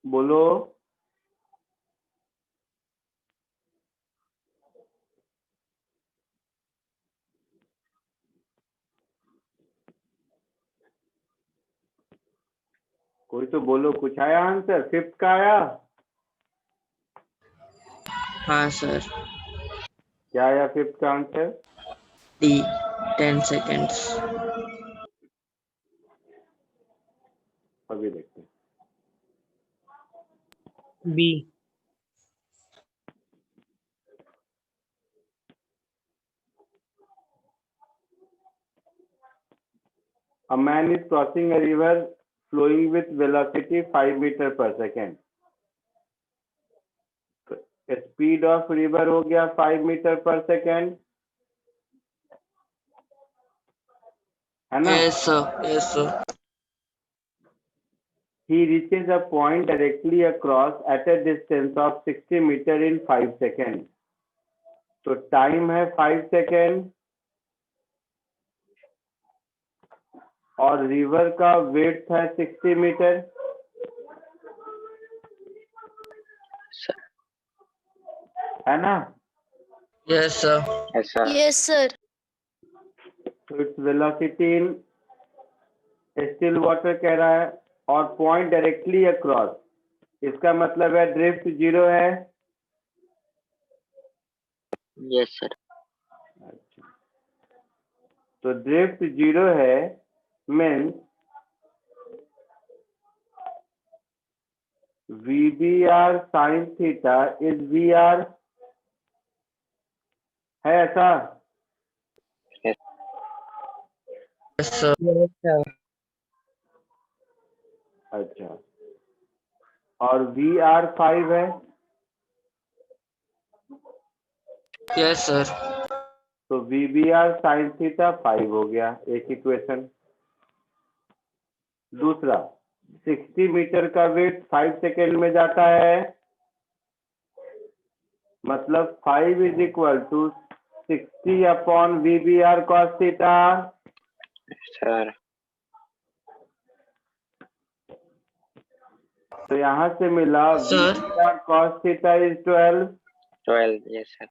A: बोलो। कोई तो बोलो, कुछ आया आंसर? फिफ्थ का आया?
B: हाँ सर।
A: क्या आया फिफ्थ का आंसर?
B: D 10 seconds।
A: अभी देखते हैं।
D: B.
A: A man is crossing a river flowing with velocity 5 meter per second. Speed of river हो गया 5 मीटर पर सेकेंड, है ना?
B: Yes sir, yes sir।
A: He reaches a point directly across at a distance of 60 meter in 5 seconds. तो time है 5 second और river का wait है 60 metre,
C: sir,
A: है ना?
B: Yes sir।
C: yes sir,
F: Yes, sir.
A: तो इट्स वेलोसिटी इन still water कह रहा है और पॉइंट डायरेक्टली अक्रॉस, इसका मतलब है ड्रिफ्ट जीरो है।
C: yes sir,
A: अच्छा, तो ड्रिफ्ट जीरो है means VBR sine theta is VR, है ऐसा?
B: Yes sir।
D: Yes, sir.
A: अच्छा, और VR 5 है,
B: Yes sir।
A: तो VBR साइन थीटा 5 हो गया, एक इक्वेशन। दूसरा, 60 मीटर का वेट 5 सेकेंड में जाता है, मतलब 5 is equal to 60 upon VBR cos theta.
C: sir,
A: तो यहाँ से मिला
B: Sir।
A: VBR cos theta is 12,
C: 12, yes sir,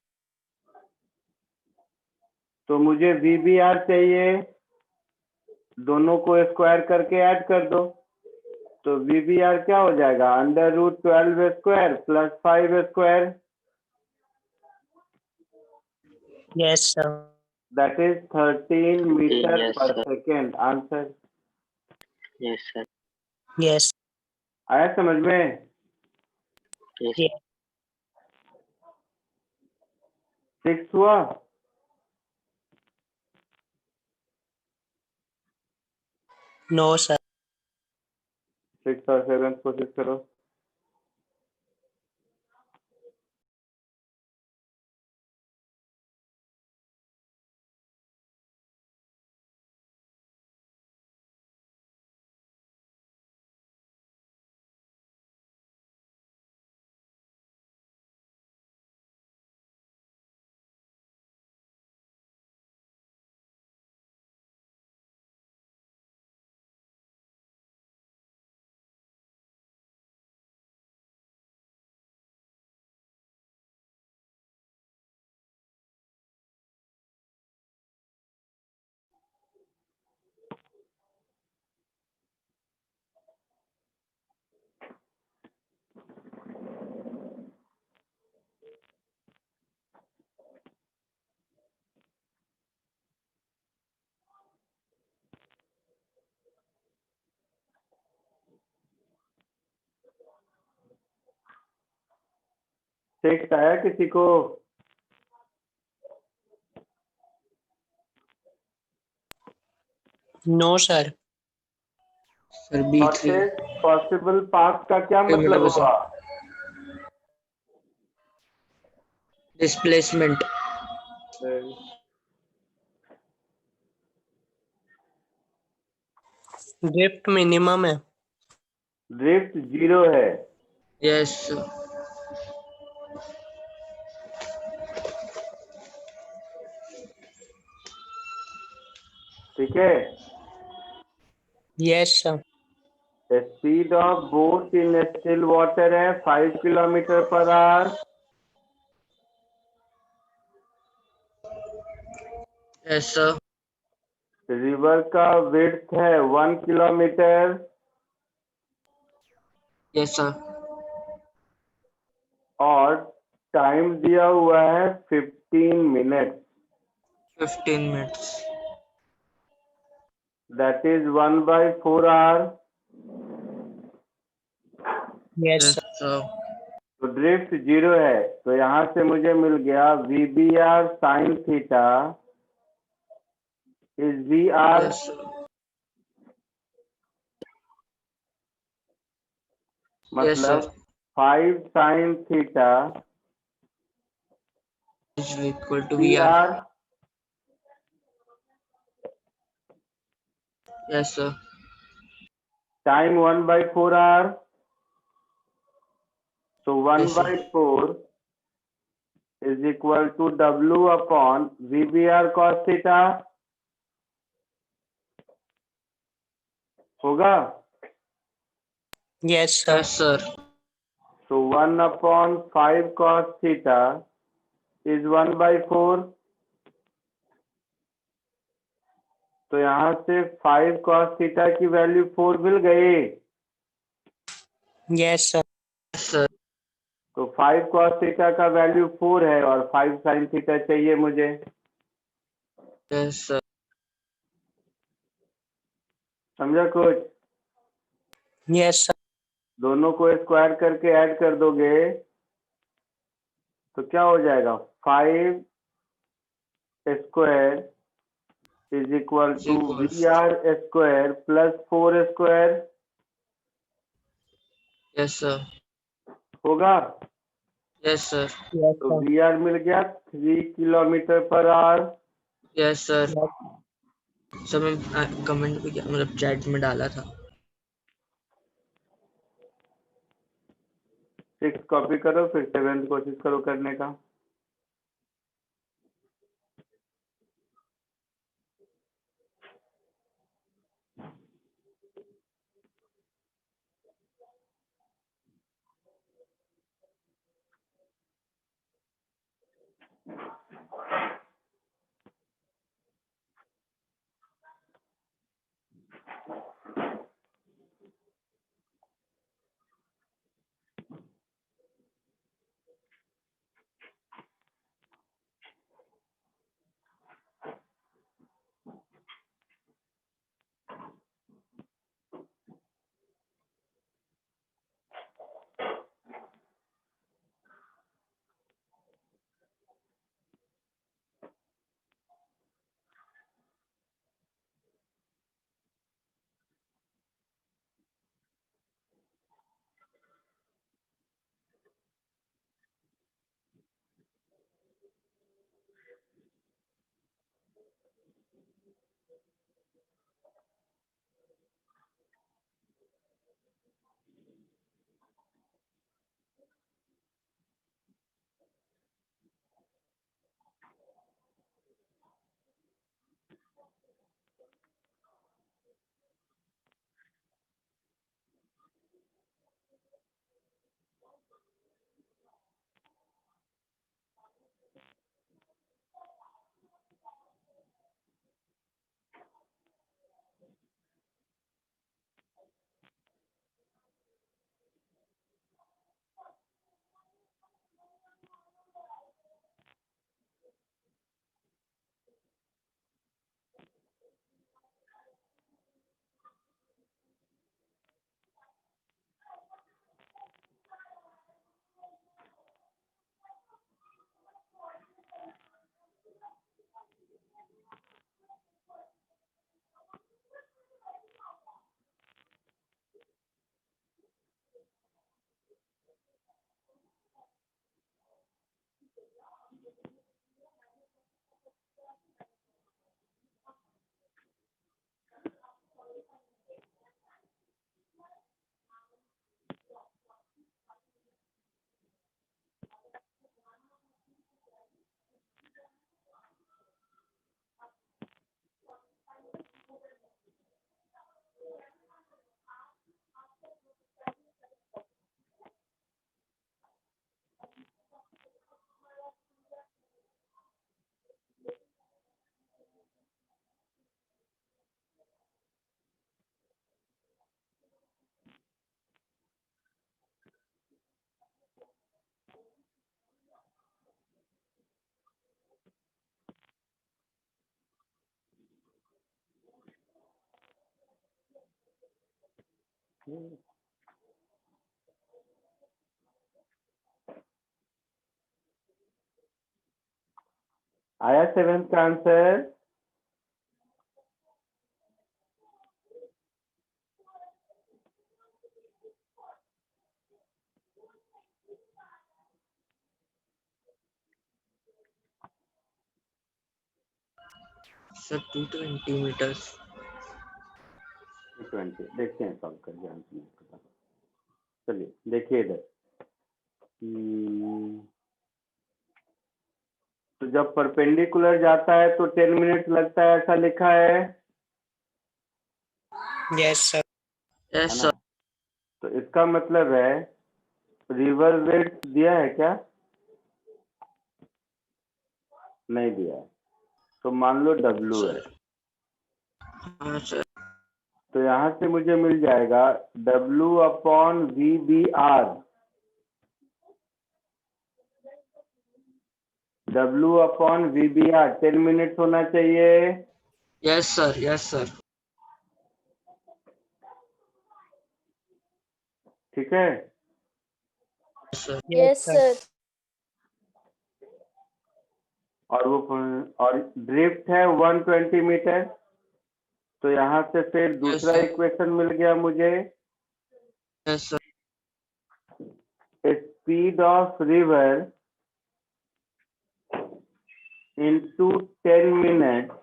A: तो मुझे VBR चाहिए, दोनों को स्क्वायर करके ऐड कर दो, तो VBR क्या हो जाएगा? Under root 12 square plus 5 square,
D: Yes, sir.
A: That is 13 metre
C: yes
A: per
C: sir,
A: second answer.
C: yes sir,
D: Yes.
A: आया समझ में?
C: yes
D: Yeah.
A: 6 हुआ?
D: No, sir.
A: 6 और 7 कोशिश करो। सिक्स आया किसी को?
D: No, sir.
B: Sir B3।
A: Shortest possible path का क्या
B: एक मिनट
A: मतलब
B: बस।
A: हुआ?
B: Displacement।
D: Drift minimum है।
A: ड्रिफ्ट जीरो है,
B: Yes sir।
A: ठीक है?
D: Yes, sir.
A: Speed of boat in still water है 5 kilometre per hour.
B: Yes, sir.
A: River का विड्थ है 1 किलोमीटर
B: Yes, sir.
A: और टाइम दिया हुआ है 15 minute.
B: 15 minutes.
A: That is 1/4 hour.
D: Yes,
B: Yes,
D: sir.
B: sir.
A: तो ड्रिफ्ट 0 है, तो यहाँ से मुझे मिल गया VBR sine theta is VR
B: Yes, sir. Yes, sir.
A: मतलब 5 sine theta
B: Is equal to VR.
A: PR
B: Yes, sir.
A: Time 1/4 hour. So
B: Yes, sir.
A: 1/4 is equal to W upon VBR cos theta होगा।
D: Yes, sir.
B: Yes, sir.
A: So 1/5 cos theta is 1/4। तो यहाँ से 5 cos theta की value 4 मिल गई।
D: Yes, sir.
B: Yes, sir.
A: तो 5 cos theta का value 4 है और 5 sin theta चाहिए मुझे।
B: Yes, sir.
A: समझा कुछ?
D: Yes, sir.
A: दोनों को स्क्वायर करके ऐड कर दोगे तो क्या हो जाएगा? 5 square is equal to
B: Equals.
A: VR square plus 4 square
B: Yes, sir.
A: होगा।
B: Yes, sir.
D: Yes,
A: तो
D: sir.
A: VR मिल गया 3 kilometre per hour.
B: Yes, sir.
D: Yes.
B: Sir मैं कमेंट भी किया मतलब चैट में डाला था।
A: 6 कॉपी करो, फिर 7 कोशिश करो करने का। आया सेवेंथ का आंसर?
B: Sir 220 meters.
A: 20 देखते हैं सॉल्व करके आंसर नहीं पता। चलिए देखिए इधर। तो जब परपेंडिकुलर जाता है तो 10 मिनट लगता है, ऐसा लिखा है
D: Yes, sir.
B: Yes,
A: है ना?
B: sir.
A: तो इसका मतलब है रिवर वेट दिया है क्या? नहीं दिया है। तो मान लो W है।
B: हाँ सर.
A: तो यहाँ से मुझे मिल जाएगा W/VBR। W/VBR 10 मिनट होना चाहिए।
B: Yes, sir. Yes, sir.
A: ठीक है?
B: Yes, sir.
F: Yes, sir.
A: और ड्रिफ्ट है 120 मीटर। तो यहाँ से फिर दूसरा
B: sir.
A: इक्वेशन मिल गया मुझे।
B: Yes, sir.
A: Speed of river into 10 minutes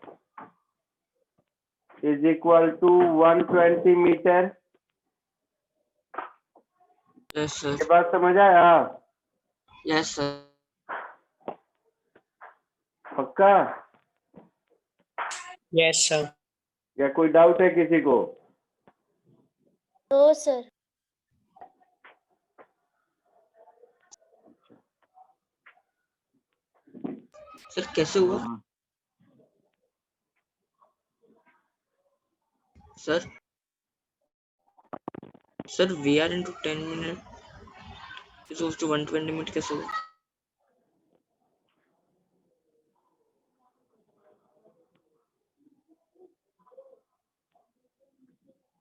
A: is equal to 120 मीटर।
B: Yes, sir.
A: ये बात समझ आया?
B: Yes, sir.
A: पक्का?
D: Yes, sir.
A: या कोई डाउट है किसी को?
F: No, sir.
B: सर कैसे हुआ? Sir VR into 10 minute is equals to 120 minute कैसे हुआ?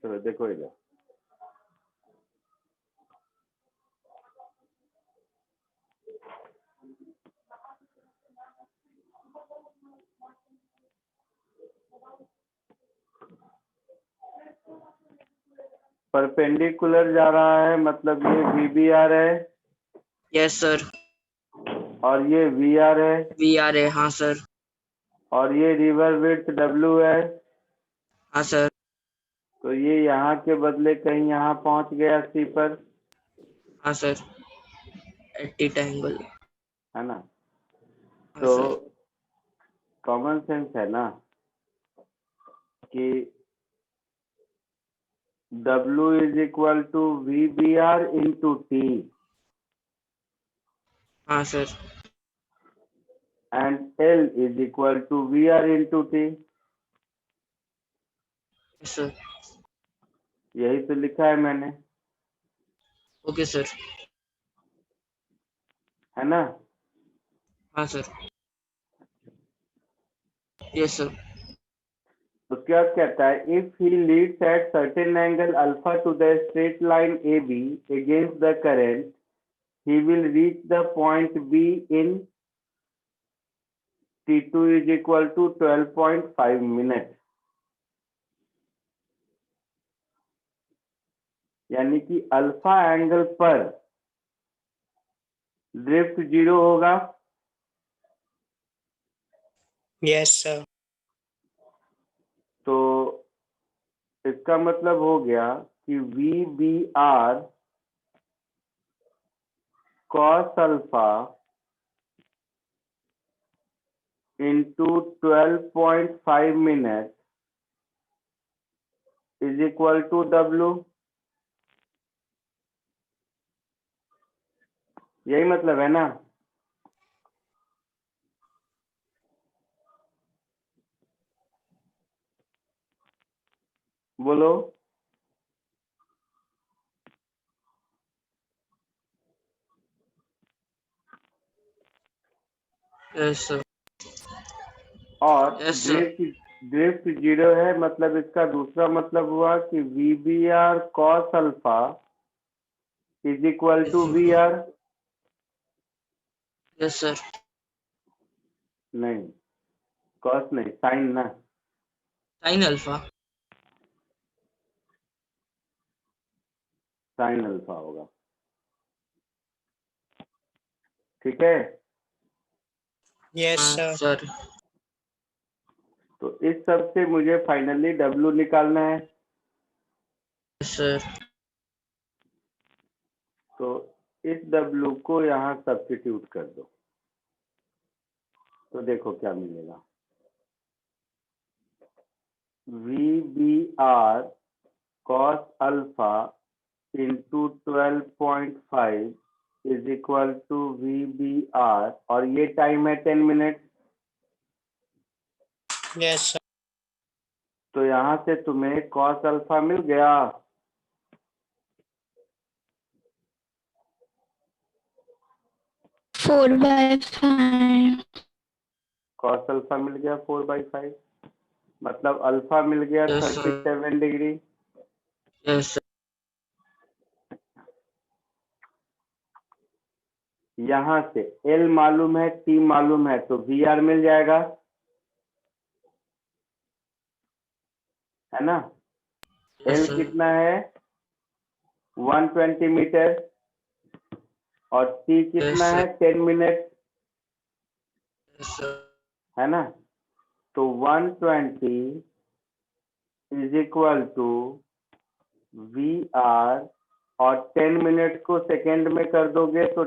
A: चलो देखो इधर। परपेंडिकुलर जा रहा है, मतलब ये VBR है
B: Yes, sir.
A: और ये VR है
B: VR है. हाँ सर.
A: और ये रिवर विड्थ W है।
B: हाँ सर.
A: तो ये यहाँ के बदले कहीं यहाँ पहुंच गया C पर,
B: हाँ सर. 80 एंगल.
A: है ना?
B: हाँ
A: तो
B: सर.
A: कॉमन सेंस है ना कि W is equal to VBR into T
B: हाँ sir.
A: and L is equal to VR into T।
B: Yes, sir.
A: यही तो लिखा है मैंने,
B: Okay, sir.
A: है ना?
B: हाँ सर. Yes, sir.
A: उसके बाद कहता है if he leads at certain angle alpha to the straight line AB against the current, he will reach the point B in T2 is equal to 12.5 minutes। यानी कि alpha angle पर drift 0 होगा।
D: Yes, sir.
A: तो इसका मतलब हो गया कि VBR cos alpha into 12.5 minutes is equal to W। यही मतलब है ना? बोलो।
B: Yes, sir.
A: और
B: Yes, sir.
A: ड्रिफ्ट 0 है, मतलब इसका दूसरा मतलब हुआ कि VBR cos alpha is equal to VR।
B: Yes sir.
A: नहीं, कॉस नहीं, साइन ना।
B: Sine alpha.
A: साइन अल्फा होगा, ठीक है।
D: Yes,
B: हाँ
D: sir.
B: सर।
A: तो इस सब से मुझे फाइनली W निकालना है।
B: Yes sir.
A: तो इस W को यहाँ सब्स्टिट्यूट कर दो, तो देखो क्या मिलेगा। VBR cos alpha into 12.5 is equal to VBR, और ये टाइम है 10 मिनट।
D: Yes, sir.
A: तो यहाँ से तुम्हें cos अल्फा मिल गया।
F: Four by five.
A: cos alpha मिल गया 4/5, मतलब अल्फा मिल गया
B: Yes, sir.
A: 37 degree.
B: Yes sir.
A: यहाँ से L मालूम है, T मालूम है, तो VR मिल जाएगा, है ना।
B: Yes,
A: L
B: sir.
A: कितना है 120 मीटर, और T कितना
B: Yes,
A: है 10 मिनट,
B: यस सर।
A: है ना। तो 120 इज इक्वल टू VR, और 10 मिनट को सेकेंड में कर दोगे तो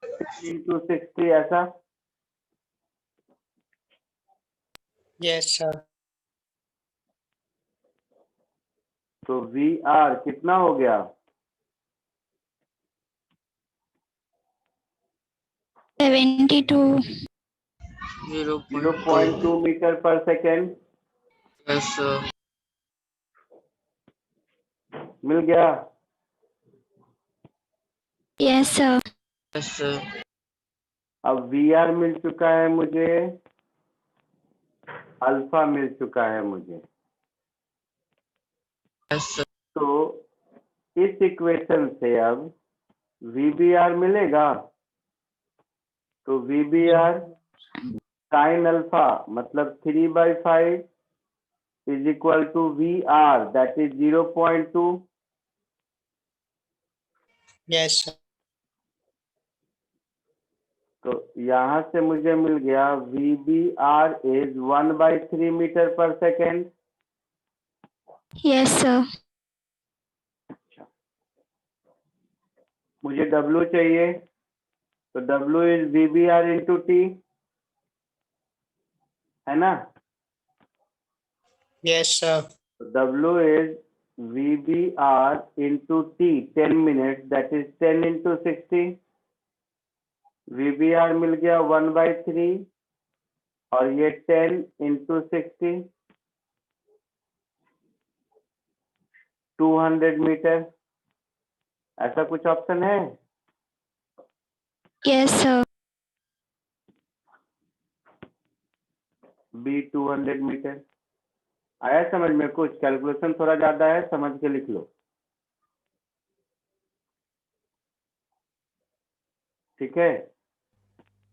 A: 10 × 60, ऐसा।
D: Yes, sir.
A: तो VR कितना हो गया
F: 72.
A: 0.2 metre per second.
B: Yes sir.
A: मिल गया।
F: Yes, sir.
B: Yes sir.
A: अब VR मिल चुका है मुझे, अल्फा मिल चुका है मुझे।
B: Yes sir.
A: तो इस इक्वेशन से अब VBR मिलेगा, तो VBR साइन अल्फा मतलब 3/5 is equal to VR, that is 0.2।
D: Yes, sir.
A: तो यहाँ से मुझे मिल गया VBR is 1/3 metre per second.
F: Yes, sir.
A: मुझे W चाहिए, तो W is VBR into T, है ना।
D: Yes, sir.
A: W is VBR into T, 10 minutes, that is 10 into 60। VBR मिल गया 1/3, और ये 10 into 60, 200 मीटर। ऐसा कुछ ऑप्शन है?
F: Yes, sir.
A: B 200 मीटर। आया समझ में? कुछ कैलकुलेशन थोड़ा ज्यादा है, समझ के लिख लो, ठीक है।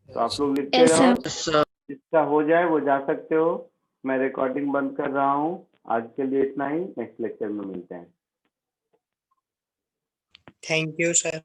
A: तो आप लोग लिखते
F: Yes,
A: रहो,
F: sir.
B: Yes sir.
A: जिसका हो जाए वो जा सकते हो। मैं रिकॉर्डिंग बंद कर रहा हूँ। आज के लिए इतना ही, नेक्स्ट लेक्चर में मिलते हैं।
D: Thank you, sir.